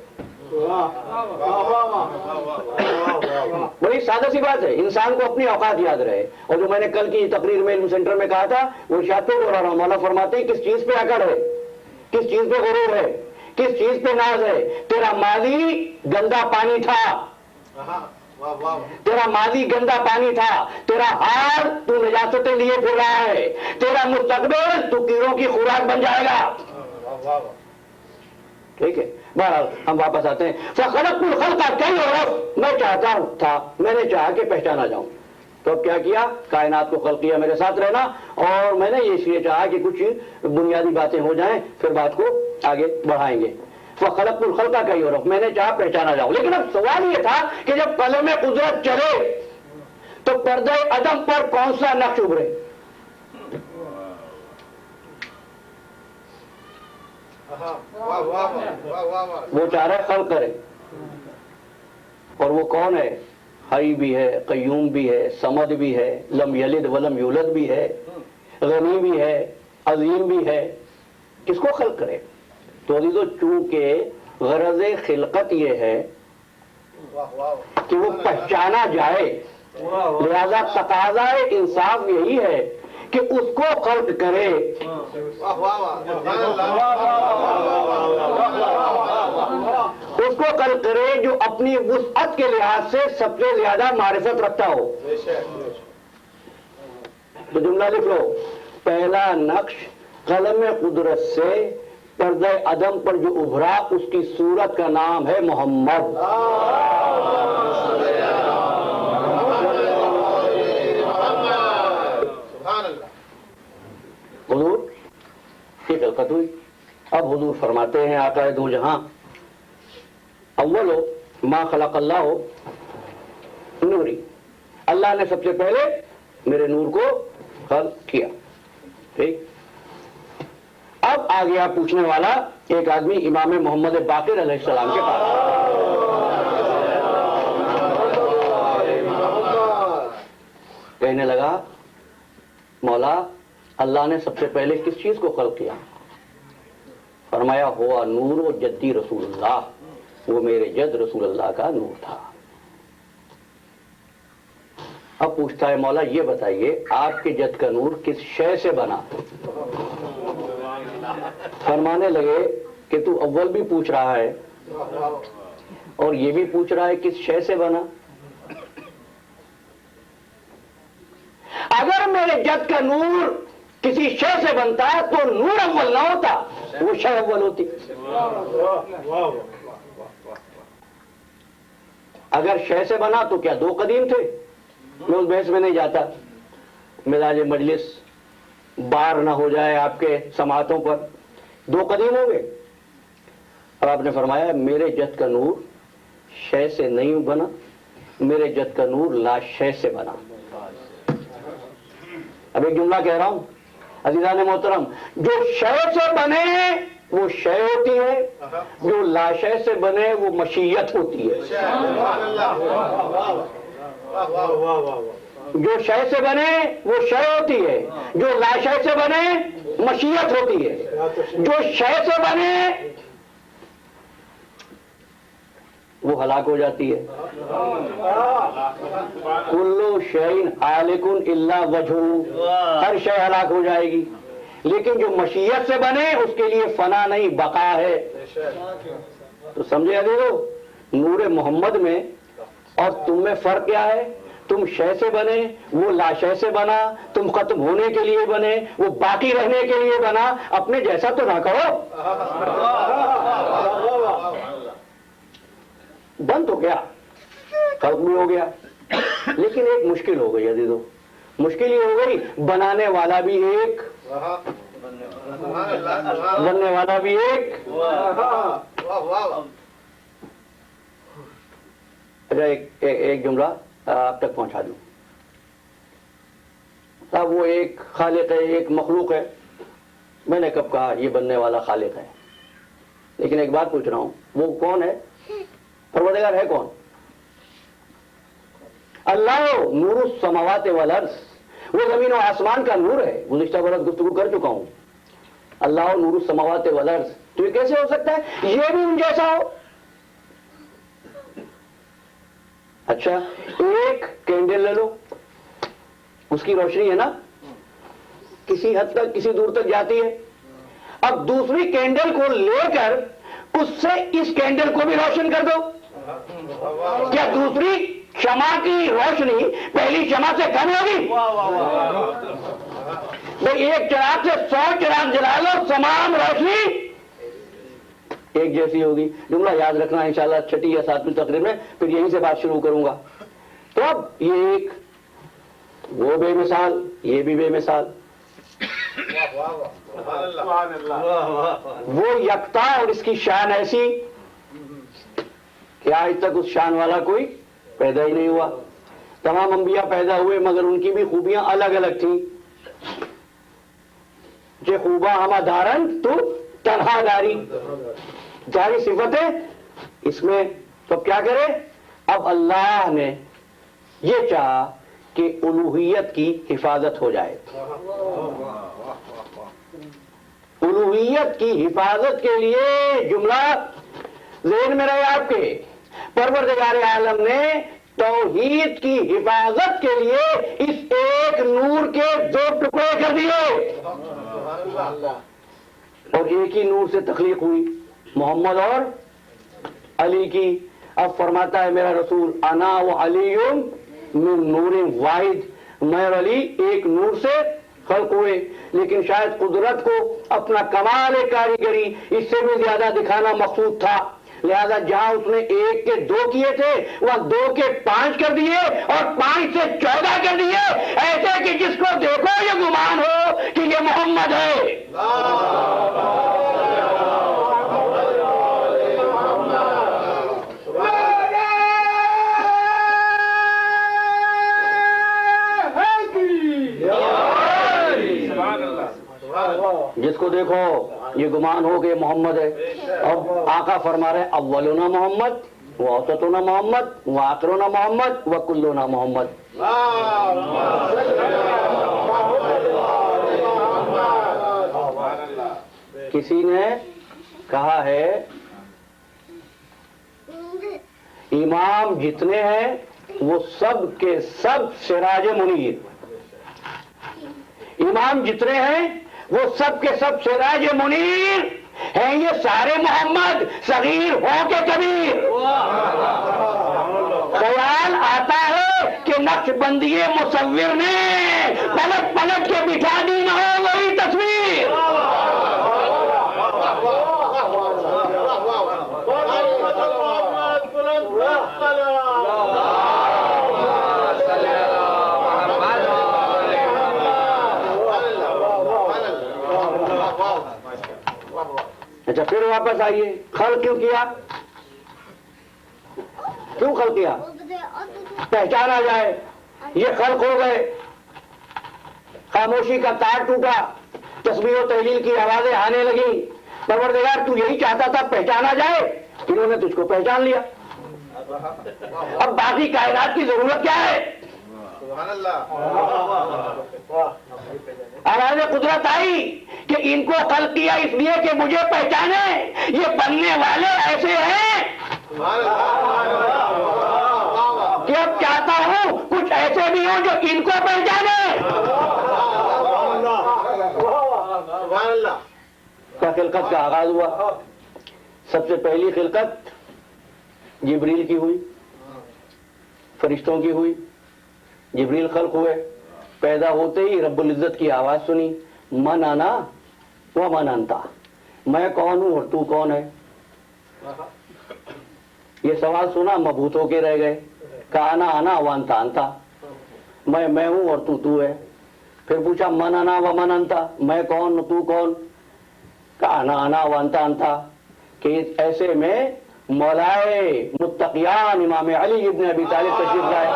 بڑی سادہ سی بات ہے، انسان کو اپنی اوقات یاد رہے. اور جو میں نے کل کی تقریر میں علم سینٹر میں کہا تھا وہ شاید پہ دوہرا رہا ہوں. مولا فرماتے ہیں کس چیز پہ اکڑ ہے، کس چیز پہ غرور ہے، کس چیز پہ ناز ہے. تیرا ماضی گندا پانی تھا، تیرا ماضی گندا پانی تھا. تیرا حال تو نجاستیں لیے پھر رہا ہے. تیرا مستقبل تو کیڑوں کی خوراک بن جائے گا. ٹھیک ہے، بہرحال ہم واپس آتے ہیں. فخلقت الخلق کئی عرف، میں چاہتا تھا، میں نے چاہا کہ پہچانا جاؤں. تو اب کیا کیا؟ کائنات کو خلق کیا میرے ساتھ رہنا. اور میں نے یہ اس لیے چاہا کہ کچھ بنیادی باتیں ہو جائیں، پھر بات کو آگے بڑھائیں گے. فخلقت الخلق کئی عرف، میں نے چاہا پہچانا جاؤں. لیکن اب سوال یہ تھا کہ جب قلم قدرت چلے تو پردہ عدم پر کون سا نقش ابھرے؟ وہ چاہ رہا ہے خلق کرے. اور وہ کون ہے؟ حی بھی ہے، قیوم بھی ہے، صمد بھی ہے، لم یلد ولم یولد بھی ہے، غنی بھی ہے، عظیم بھی ہے. کس کو خلق کرے؟ تو عزیزو چونکہ غرض خلقت یہ ہے کہ وہ پہچانا جائے، لہذا تقاضا انصاف یہی ہے کہ اس کو خلق کرے. اس کو خلق کرے جو اپنی وسعت کے لحاظ سے سب سے زیادہ معرفت رکھتا ہو. تو جملہ لکھ لو، پہلا نقش قلم قدرت سے پردہ عدم پر جو ابھرا اس کی صورت کا نام ہے محمد. حضور کی خلقت ہوئی. اب حضور فرماتے ہیں آقا دو جہاں، اول ما خلق اللہ نوری، اللہ نے سب سے پہلے میرے نور کو خلق کیا. ٹھیک. اب آ گیا پوچھنے والا ایک آدمی امام محمد باقر علیہ السلام کے پاس. کہنے لگا مولا اللہ نے سب سے پہلے کس چیز کو خلق کیا؟ فرمایا ہوا نور و جدی رسول اللہ، وہ میرے جد رسول اللہ کا نور تھا. اب پوچھتا ہے مولا یہ بتائیے آپ کے جد کا نور کس شے سے بنا؟ فرمانے لگے کہ تو اول بھی پوچھ رہا ہے اور یہ بھی پوچھ رہا ہے کس شے سے بنا. اگر میرے جد کا نور کسی شے سے بنتا ہے تو نور اول نہ ہوتا، وہ شے اول ہوتی. اگر شے سے بنا تو کیا دو قدیم تھے؟ میں اس بحث میں نہیں جاتا، مزاج مجلس بار نہ ہو جائے آپ کے سماعتوں پر. دو قدیم ہو گئے. اب آپ نے فرمایا میرے جد کا نور شے سے نہیں بنا، میرے جد کا نور لا شے سے بنا. اب ایک جملہ کہہ رہا ہوں عزیزان محترم، جو شے سے بنے وہ شے ہوتی ہے، جو لا شے سے بنے وہ مشیت ہوتی ہے. جو شے سے بنے وہ شے ہوتی ہے، جو لا شے سے بنے مشیت ہوتی ہے. جو شے سے بنے وہ ہلاک ہو جاتی ہے. کلو شیء ہالک الا وجہہ، ہر شے ہلاک ہو جائے گی، لیکن جو مشیت سے بنے اس کے لیے فنا نہیں بقا ہے. تو سمجھے عزیزو، نور محمد میں اور تم میں فرق کیا ہے؟ تم شے سے بنے، وہ لا شے سے بنا. تم ختم ہونے کے لیے بنے، وہ باقی رہنے کے لیے بنا. اپنے جیسا تو نہ کرو. بن تو گیا، خلق بھی ہو گیا، لیکن ایک مشکل ہو گئی عزیزو. مشکل یہ ہو گئی بنانے والا بھی ایک، بننے والا بھی ایک. اچھا ایک جملہ آپ تک پہنچا دوں. اب وہ ایک خالق ہے، ایک مخلوق ہے. میں نے کب کہا یہ بننے والا خالق ہے؟ لیکن ایک بات پوچھ رہا ہوں، وہ کون ہے؟ پروردگار ہے کون؟ اللہ نور السماوات والارض، وہ زمین و آسمان کا نور ہے. گزشتہ برس گفتگو کر چکا ہوں. اللہ نور السماوات والارض، تو یہ کیسے ہو سکتا ہے یہ بھی ان جیسا ہو؟ اچھا ایک کینڈل لے لو، اس کی روشنی ہے نا کسی حد تک کسی دور تک جاتی ہے. اب دوسری کینڈل کو لے کر اس سے اس کینڈل کو بھی روشن کر دو، کیا دوسری شمع کی روشنی پہلی شمع سے کم ہوگی؟ بھئی ایک چراغ سے 100 چراغ جلا لو، تمام روشنی ایک جیسی ہوگی. جملہ یاد رکھنا انشاءاللہ 6 یا 7ویں تقریر میں، پھر یہیں سے بات شروع کروں گا. تو اب یہ ایک، وہ بے مثال، یہ بھی بے مثال. وہ یکتا اور اس کی شان ایسی کہ آج تک اس شان والا کوئی پیدا ہی نہیں ہوا. تمام انبیاء پیدا ہوئے مگر ان کی بھی خوبیاں الگ الگ تھیں. جو خوبا ہما دارن تو تنہا داری، جاری صفتیں اس میں. تو کیا کرے؟ اب اللہ نے یہ چاہا کہ الوہیت کی حفاظت ہو جائے. الوہیت کی حفاظت کے لیے جملہ ذہن میں رہے آپ کے، پروردگار عالم نے توحید کی حفاظت کے لیے اس ایک نور کے 2 ٹکڑے کر دیے، اور ایک ہی نور سے تخلیق ہوئی، محمد اور علی کی. اب فرماتا ہے میرا رسول انا و علی من نور واحد، میں اور علی ایک نور سے خلق ہوئے. لیکن شاید قدرت کو اپنا کمال کاریگری اس سے بھی زیادہ دکھانا مقصود تھا، لہذا جہاں اس نے 1 کے 2 کیے تھے وہاں 2 کے 5 کر دیے اور 5 سے 14 کر دیے، ایسے کہ جس کو دیکھو یہ گمان ہو کہ یہ محمد ہے. جس کو دیکھو یہ گمان ہو کہ محمد ہے. اب آقا فرما رہے اولنا محمد و اوسطنا محمد و آخرنا محمد و کلنا محمد. کسی نے کہا ہے امام جتنے ہیں وہ سب کے سب سراج منیر. امام جتنے ہیں وہ سب کے سب سراج منیر ہیں. یہ سارے محمد صغیر ہو کے کبیر. خیال آتا ہے کہ نقش بندی مصور نے پلٹ پلٹ کے بٹھا دی نہ ہو وہی تصویر. اچھا پھر واپس آئیے. خلق کیوں کیا؟ کیوں خلق کیا؟ پہچانا جائے. یہ خلق ہو گئے. خاموشی کا تار ٹوٹا, تسبیح و تحلیل کی آوازیں آنے لگی. پروردگار تو یہی چاہتا تھا پہچانا جائے, انہوں نے تجھ کو پہچان لیا. اب باقی کائنات کی ضرورت کیا ہے؟ آواز قدرت آئی کہ ان کو خلق کیا اس لیے کہ مجھے پہچانے. یہ بننے والے ایسے ہیں کہ اب چاہتا ہوں کچھ ایسے بھی ہوں جو ان کو پہچانے. کا خلقت کا آغاز ہوا. سب سے پہلی خلقت جبریل کی ہوئی, فرشتوں کی ہوئی. جبریل خلق ہوئے. پیدا ہوتے ہی رب العزت کی آواز سنی, من انا و من انتا. میں کون ہوں اور تو کون ہے؟ یہ سوال سنا مبہوت ہو کے رہ گئے. کہا انا انا و انتا انتا. میں ہوں اور تو ہے. پھر پوچھا من انا و من انتا, میں کون تو کون؟ کہا انا انا و انتا انتا. کہ ایسے میں مولائے متقیان امام علی ابن ابی طالب تشریف لائے.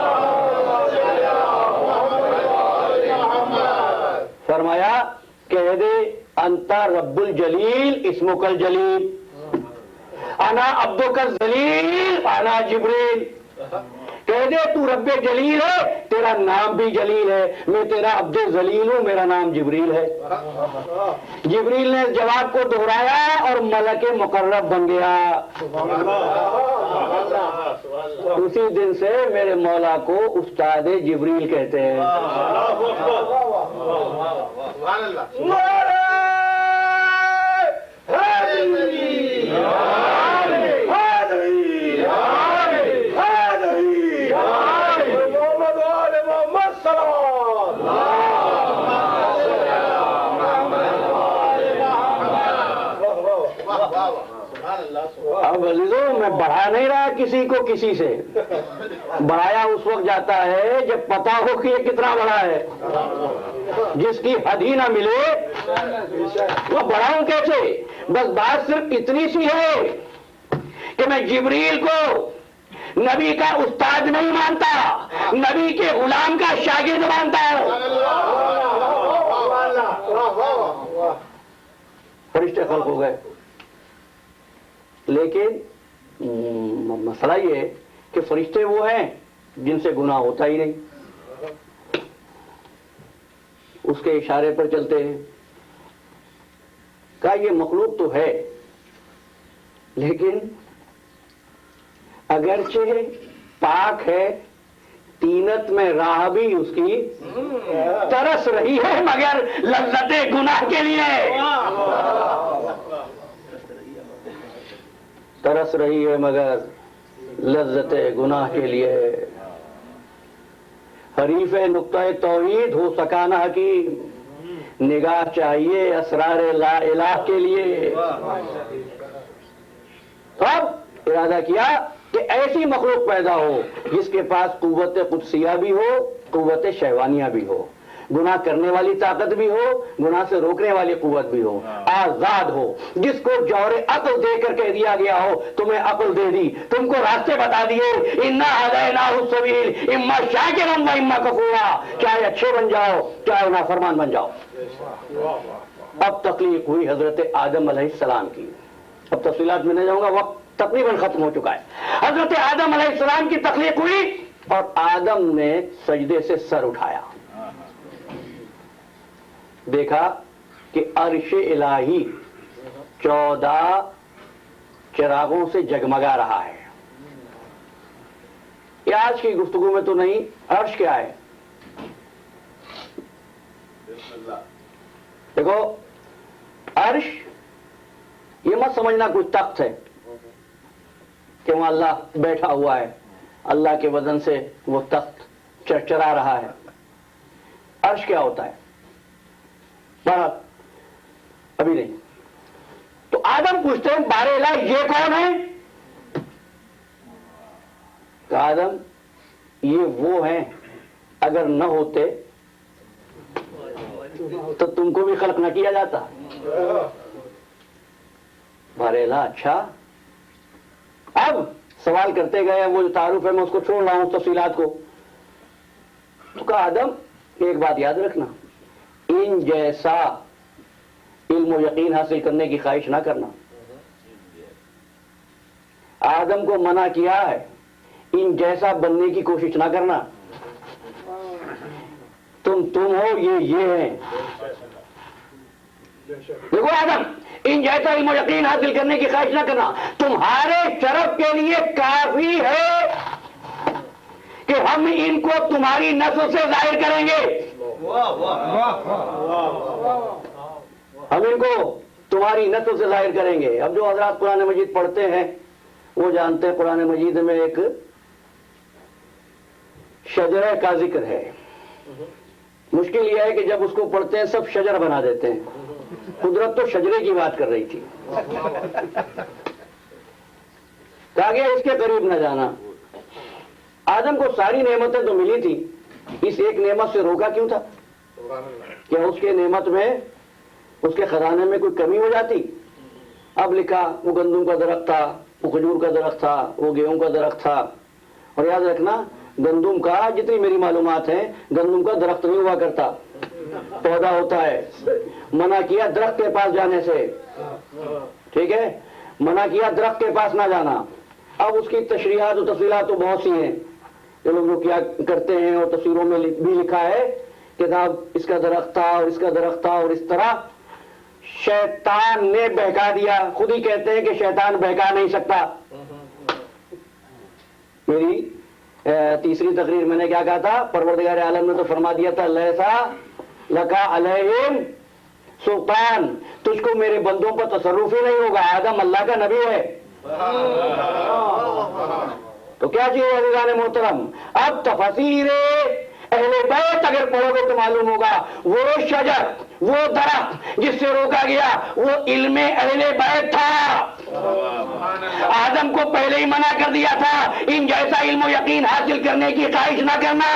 فرمایا کہہ دے انتا رب الجلیل اسمک الجلیل, انا عبدک الذلیل انا جبریل. کہہ دے تو رب جلیل ہے, تیرا نام بھی جلیل ہے. میں تیرا عبد ذلیل ہوں, میرا نام جبریل ہے. جبریل نے جواب کو دہرایا اور ملک مقرب بن گیا. اسی دن سے میرے مولا کو استاد جبریل کہتے ہیں. اب عزیزوں میں بڑھا نہیں رہا کسی کو کسی سے. بڑھایا اس وقت جاتا ہے جب پتا ہو کہ یہ کتنا بڑا ہے. جس کی حد ہی نہ ملے وہ بڑھاؤں کیسے؟ بس بات صرف اتنی سی ہے کہ میں جبریل کو نبی کا استاد نہیں مانتا, نبی کے غلام کا شاگرد مانتا ہوں. فرشتے خلق ہو گئے. لیکن مسئلہ یہ ہے کہ فرشتے وہ ہیں جن سے گناہ ہوتا ہی نہیں. اس کے اشارے پر چلتے ہیں. کہا یہ مخلوق تو ہے لیکن اگرچہ پاک ہے, تینت میں راہ بھی اس کی ترس رہی ہے مگر لذت گناہ کے لیے. ترس رہی ہے مگر لذت گناہ کے لیے. حریف نقطہ توحید ہو سکا نہ حکیم, نگاہ چاہیے اسرار لا الہ کے لیے. تو اب ارادہ کیا کہ ایسی مخلوق پیدا ہو جس کے پاس قوت قدسیہ بھی ہو, قوت شہوانیہ بھی ہو, گناہ کرنے والی طاقت بھی ہو, گناہ سے روکنے والی قوت بھی ہو, آزاد ہو, جس کو جوہر عقل دے کر کہہ دیا گیا ہو تمہیں عقل دے دی, تم کو راستے بتا دیے, انا ہدیناہ السبیل اما شاکرا و اما کفورا, چاہے اچھے بن جاؤ چاہے نافرمان بن جاؤ. اب تخلیق ہوئی حضرت آدم علیہ السلام کی. اب تفصیلات میں نہیں جاؤں گا, وقت تقریباً ختم ہو چکا ہے. حضرت آدم علیہ السلام کی تخلیق ہوئی اور آدم نے سجدے سے سر اٹھایا, دیکھا کہ عرش الہی 14 چراغوں سے جگمگا رہا ہے. یہ آج کی گفتگو میں تو نہیں, عرش کیا ہے؟ دیکھو عرش یہ مت سمجھنا کوئی تخت ہے کہ وہاں اللہ بیٹھا ہوا ہے, اللہ کے وزن سے وہ تخت چرچرا رہا ہے. عرش کیا ہوتا ہے بہرحال ابھی نہیں. تو آدم پوچھتے ہیں بارے الہ یہ کون ہے؟ کہ آدم یہ وہ ہیں, اگر نہ ہوتے تو تم کو بھی خلق نہ کیا جاتا. بارے الہ اچھا. اب سوال کرتے گئے, وہ جو تعارف ہے میں اس کو چھوڑ رہا ہوں تفصیلات کو. تو کہا آدم ایک بات یاد رکھنا, ان جیسا علم و یقین حاصل کرنے کی خواہش نہ کرنا. آدم کو منع کیا ہے ان جیسا بننے کی کوشش نہ کرنا. تم ہو, یہ ہیں. دیکھو آدم, ان جیسا علم و یقین حاصل کرنے کی خواہش نہ کرنا. تمہارے شرف کے لیے کافی ہے کہ ہم ان کو تمہاری نسل سے ظاہر کریں گے. ہم ان کو تمہاری نسل سے ظاہر کریں گے. اب جو حضرات قرآن مجید پڑھتے ہیں وہ جانتے ہیں قرآن مجید میں ایک شجرہ کا ذکر ہے. مشکل یہ ہے کہ جب اس کو پڑھتے ہیں سب شجر بنا دیتے ہیں. قدرت تو شجرے کی بات کر رہی تھی. کہا گیا اس کے قریب نہ جانا. آدم کو ساری نعمتیں تو ملی تھی, اس ایک نعمت سے روکا کیوں تھا؟ کیا اس کے نعمت میں, اس کے خزانے میں کوئی کمی ہو جاتی؟ اب لکھا وہ گندم کا درخت تھا, وہ کھجور کا درخت تھا, وہ گیہوں کا درخت تھا. اور یاد رکھنا گندم کا, جتنی میری معلومات ہیں, گندم کا درخت نہیں ہوا کرتا, پودا ہوتا ہے. منع کیا درخت کے پاس جانے سے, ٹھیک ہے, منع کیا درخت کے پاس نہ جانا. اب اس کی تشریحات و تفصیلات تو بہت سی ہیں, یہ لوگ جو کیا کرتے ہیں, اور تصویروں میں بھی لکھا ہے کہ صاحب اس کا درخت تھا اور اس کا درخت تھا, اور اس طرح شیطان نے بہکا دیا. خود ہی کہتے ہیں کہ شیطان بہکا نہیں سکتا. میری تیسری تقریر میں نے کیا کہا تھا, پروردگار عالم نے تو فرما دیا تھا لیسا لکا علیہم سلطان, تجھ کو میرے بندوں پر تصرف ہی نہیں ہوگا. آدم اللہ کا نبی ہے. تو کیا چیز عزیزان محترم, اب تفسیر اہل بیت اگر پڑھو گے تو معلوم ہوگا وہ شجر, وہ درخت جس سے روکا گیا وہ علم اہل بیت تھا. آدم کو پہلے ہی منع کر دیا تھا ان جیسا علم و یقین حاصل کرنے کی خواہش نہ کرنا.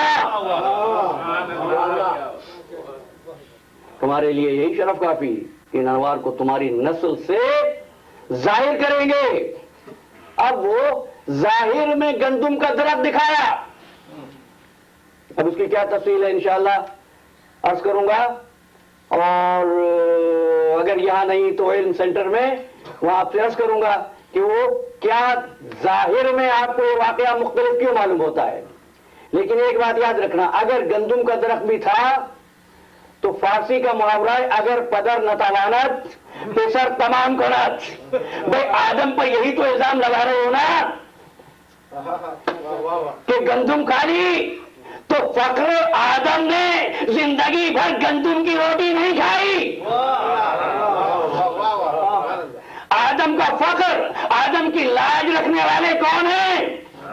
تمہارے لیے یہی شرف کافی, ان انوار کو تمہاری نسل سے ظاہر کریں گے. اب وہ ظاہر میں گندم کا درخت دکھایا. اب اس کی کیا تفصیل ہے انشاءاللہ عرض کروں گا, اور اگر یہاں نہیں تو علم سینٹر میں وہاں آپ سے عرض کروں گا کہ وہ کیا ظاہر میں آپ کو یہ واقعہ مختلف کیوں معلوم ہوتا ہے. لیکن ایک بات یاد رکھنا, اگر گندم کا درخت بھی تھا تو فارسی کا محاورہ ہے اگر پدر نتالانت پیسر تمام کنت. بھائی آدم پر یہی تو الزام لگا رہے ہو نا کہ گندم کھا لی, تو فخر آدم نے زندگی بھر گندم کی روٹی نہیں کھائی. آدم کا فخر, آدم کی لاج رکھنے والے کون ہیں؟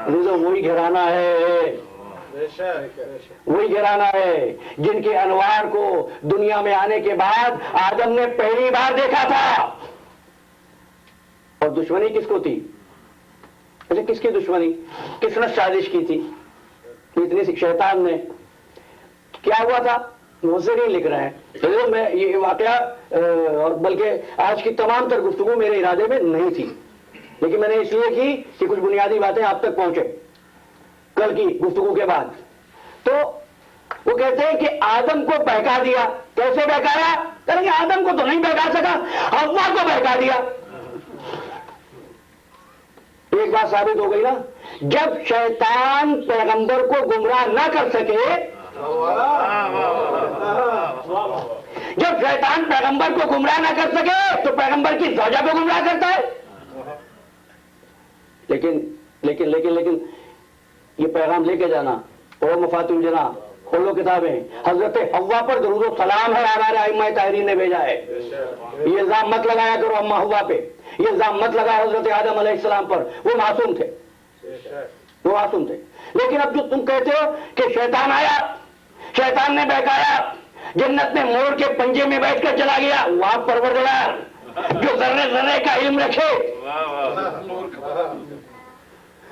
وہی گھرانہ ہے, وہی گھرانہ ہے جن کے انوار کو دنیا میں آنے کے بعد آدم نے پہلی بار دیکھا تھا. اور دشمنی کس کو تھی؟ اچھا کس کی دشمنی, کس نے سازش کی تھی؟ اتنی سی شیطان نے. کیا ہوا تھا مفسرین لکھ رہے ہیں. میں یہ واقعہ اور بلکہ آج کی تمام تر گفتگو میرے ارادے میں نہیں تھی, لیکن میں نے اس لیے کی کہ کچھ بنیادی باتیں آپ تک پہنچے کل کی گفتگو کے بعد. تو وہ کہتے ہیں کہ آدم کو بہکا دیا. کیسے بہکایا؟ کہ آدم کو تو نہیں بہکا سکا, حوا کو بہکا دیا. ایک بات ثابت ہو گئی نا, جب شیطان پیغمبر کو گمراہ نہ کر سکے, جب شیطان پیغمبر کو گمراہ نہ کر سکے تو پیغمبر کی زوجہ کو گمراہ کرتا ہے. لیکن لیکن لیکن لیکن یہ پیغام لے کے جانا, اور مفاتیح الجناح کھولو کتابیں, حضرت حوا پر درود و سلام ہے, ہمارے ائمہ طاہرین نے بھیجا ہے. یہ الزام مت لگایا کرو اما حوا پہ, یہ الزام مت لگایا حضرت آدم علیہ السلام پر, وہ معصوم تھے, وہ معصوم تھے. لیکن اب جو تم کہتے ہو کہ شیطان آیا, شیطان نے بہکایا, جنت میں مور کے پنجے میں بیٹھ کر چلا گیا, وہاں پروردگار جو ذرے ذرے کا علم رکھے,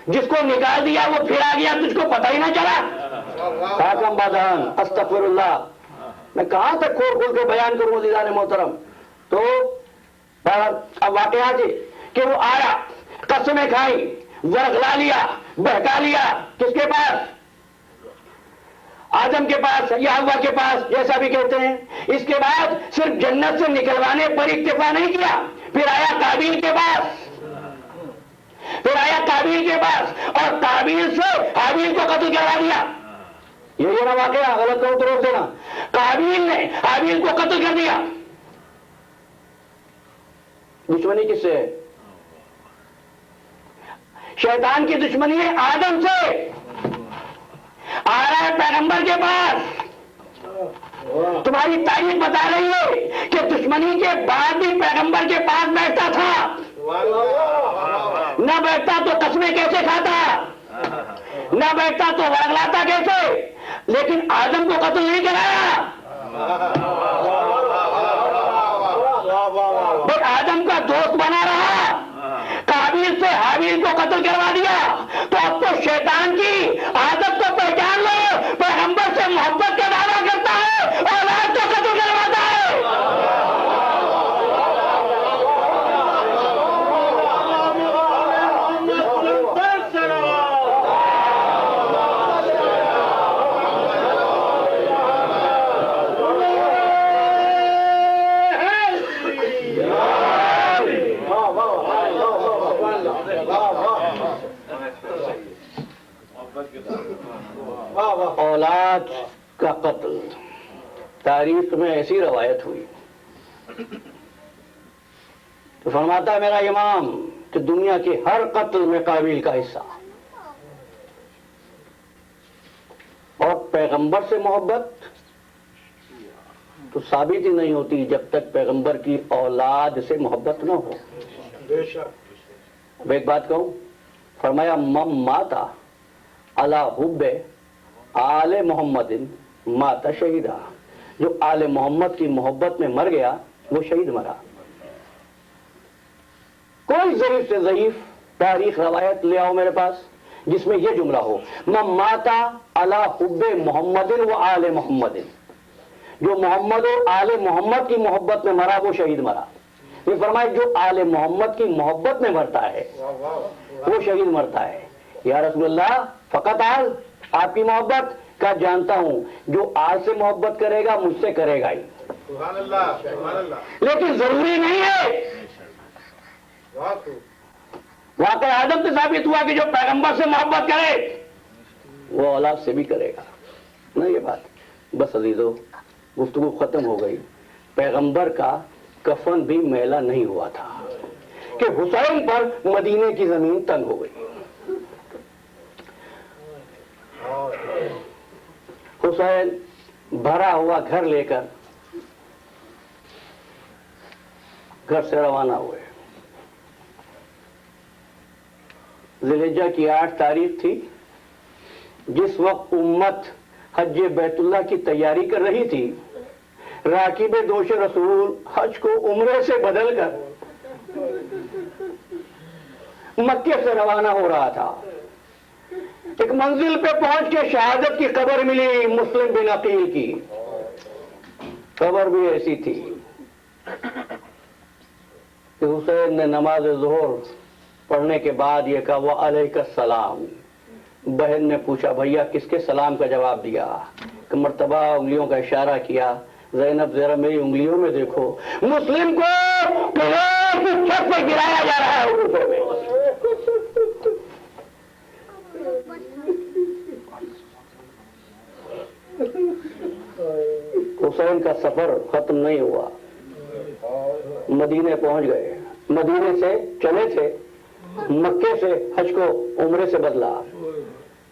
جس کو نکال دیا وہ پھر آ گیا, تجھ کو پتہ ہی نہ چلا. کاکم بادان استغفر اللہ. میں کہاں تک کھول کھول کے بیان کروں عزیزان محترم. تو اب واقعات کہ وہ آیا, قسمیں کھائی, ورغلا لیا, بہکا لیا. کس کے پاس؟ آدم کے پاس یا حوا کے پاس, جیسا بھی کہتے ہیں. اس کے بعد صرف جنت سے نکلوانے پر اکتفا نہیں کیا, پھر آیا قابیل کے پاس, پھر آیا قابیل کے پاس, اور قابیل سے حابیل کو قتل کروا دیا. یہ نا واقعہ, غلط کرو تو روک دینا. قابیل نے حابیل کو قتل کر دیا. دشمنی کس سے ہے؟ شیطان کی دشمنی ہے آدم سے. آ رہا ہے پیغمبر کے پاس, تمہاری تاریخ بتا رہی ہے کہ دشمنی کے بعد بھی پیغمبر کے پاس بیٹھتا تھا. نہ بیٹھتا تو قسمیں کیسے کھاتا, نہ بیٹھتا تو ورغلاتا کیسے, لیکن آدم کو قتل نہیں کرایا. بھائی آدم کا دوست بنا رہا, قابیل سے حابیل کو قتل کروا دیا. تو اب تو شیطان کی عادت کو پہچان لو, پیغمبر سے محبت کا دعویٰ کرتا ہے, اولاد کو قتل کرواتا ہے. اولاد کا قتل تاریخ میں ایسی روایت ہوئی تو فرماتا ہے میرا امام کہ دنیا کے ہر قتل میں قابیل کا حصہ. اور پیغمبر سے محبت تو ثابت ہی نہیں ہوتی جب تک پیغمبر کی اولاد سے محبت نہ ہو. اب ایک بات کہوں, فرمایا مم ماتا علی حب آل محمد ماتا شہیدہ, جو آل محمد کی محبت میں مر گیا وہ شہید مرا. کوئی ضعیف سے ضعیف تاریخ روایت لے آؤ میرے پاس جس میں یہ جملہ ہو, من ماتا علی حب محمد و آل محمد, جو محمد و آل محمد کی محبت میں مرا وہ شہید مرا. یہ فرمائے جو آل محمد کی محبت میں مرتا ہے وہ شہید مرتا ہے. یا رسول اللہ فقط آل, آپ کی محبت کا جانتا ہوں, جو آل سے محبت کرے گا مجھ سے کرے گا ہی. سبحان اللہ, سبحان اللہ. لیکن ضروری نہیں ہے. واقعہ آدم سے ثابت ہوا کہ جو پیغمبر سے محبت کرے وہ اولاد سے بھی کرے گا. نا یہ بات بس عزیزو, گفتگو ختم ہو گئی. پیغمبر کا کفن بھی میلا نہیں ہوا تھا کہ حسین پر مدینے کی زمین تنگ ہو گئی. حسین بھرا ہوا گھر لے کر گھر سے روانہ ہوئے. ذی الحجہ کی 8 تاریخ تھی, جس وقت امت حج بیت اللہ کی تیاری کر رہی تھی. راکب دوش رسول حج کو عمرے سے بدل کر مکے سے روانہ ہو رہا تھا. ایک منزل پہ پہنچ کے شہادت کی خبر ملی مسلم بن عقیل کی. خبر بھی ایسی تھی کہ حسین نے نماز ظہر پڑھنے کے بعد یہ کہا وعلیک السلام. بہن نے پوچھا بھیا کس کے سلام کا جواب دیا؟ مرتبہ انگلیوں کا اشارہ کیا، زینب ذرا میری انگلیوں میں دیکھو، مسلم کو چھت پہ گرایا جا رہا ہے اردو میں۔ حسین کا سفر ختم نہیں ہوا، مدینے پہنچ گئے، مدینے سے چلے تھے، مکے سے حج کو عمرے سے بدلا،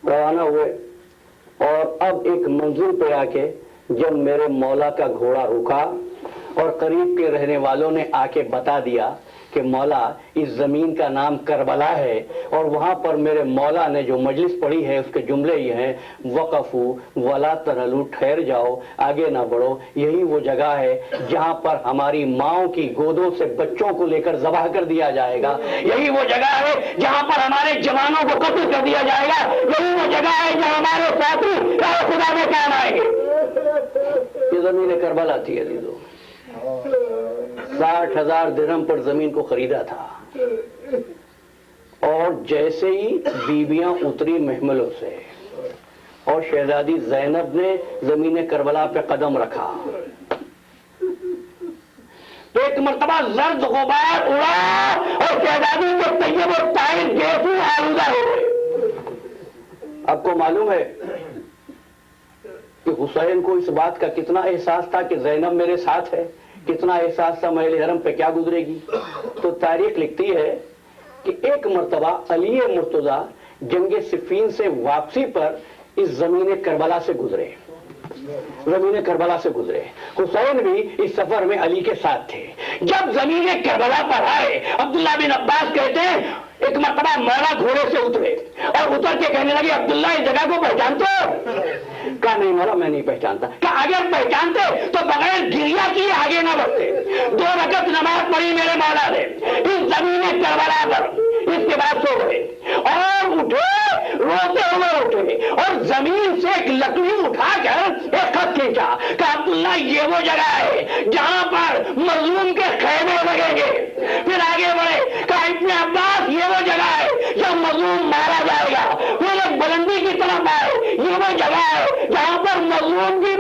روانہ ہوئے، اور اب ایک منزل پہ آ کے جب میرے مولا کا گھوڑا رکا اور قریب کے رہنے والوں نے آ کے بتا دیا کہ مولا اس زمین کا نام کربلا ہے، اور وہاں پر میرے مولا نے جو مجلس پڑھی ہے اس کے جملے یہ ہیں، وقفو ولا ترلو، ٹھہر جاؤ، آگے نہ بڑھو، یہی وہ جگہ ہے جہاں پر ہماری ماؤں کی گودوں سے بچوں کو لے کر ذبح کر دیا جائے گا، یہی وہ جگہ ہے جہاں پر ہمارے جوانوں کو قتل کر دیا جائے گا، یہی وہ جگہ ہے جہاں ہمارے ساتھی راہ خدا میں کام آئیں گے۔ یہ زمین کربلا تھی عزیزو، 60,000 درہم پر زمین کو خریدا تھا، اور جیسے ہی بیویاں اتری محملوں سے اور شہزادی زینب نے زمین کربلا پہ قدم رکھا تو ایک مرتبہ زرد غبار اڑا اور شہزادی کو طیب اور طاہر جیسے آلودہ ہو گئے۔ آپ کو معلوم ہے کہ حسین کو اس بات کا کتنا احساس تھا کہ زینب میرے ساتھ ہے، کتنا احساس تھا محل حرم پہ کیا گزرے گی۔ تو تاریخ لکھتی ہے کہ ایک مرتبہ علی مرتضیٰ جنگ صفین سے واپسی پر اس زمین کربلا سے گزرے، زمین کربلا سے گزرے، حسین بھی اس سفر میں علی کے ساتھ تھے۔ جب زمین کربلا پر آئے، عبداللہ بن عباس کہتے ہیں ایک مرتبہ مولا گھوڑے سے اترے اور اتر کے کہنے لگے عبداللہ اس جگہ کو پہچانتے ہو؟ کہا نہیں مولا میں نہیں پہچانتا۔ کہا اگر پہچانتے تو بغیر گریا کیے آگے نہ بڑھتے، 2 رکعت نماز پڑھی میرے مولا نے اس زمین کربلا پر، اس کے بعد سو گئے اور اٹھے، روتے ہوئے اٹھے اور زمین سے ایک لکڑی اٹھا کر ایک خط کھینچا کہ عبداللہ یہ وہ جگہ ہے جہاں پر مظلوم کے خیمے لگیں گے۔ پھر آگے بڑھے، کہا ابن عباس یہ وہ جگہ ہے جہاں مظلوم مارا جائے گا۔ پھر ایک بلندی کی طرف آئے، یہ وہ جگہ ہے جہاں پر مظلوم کی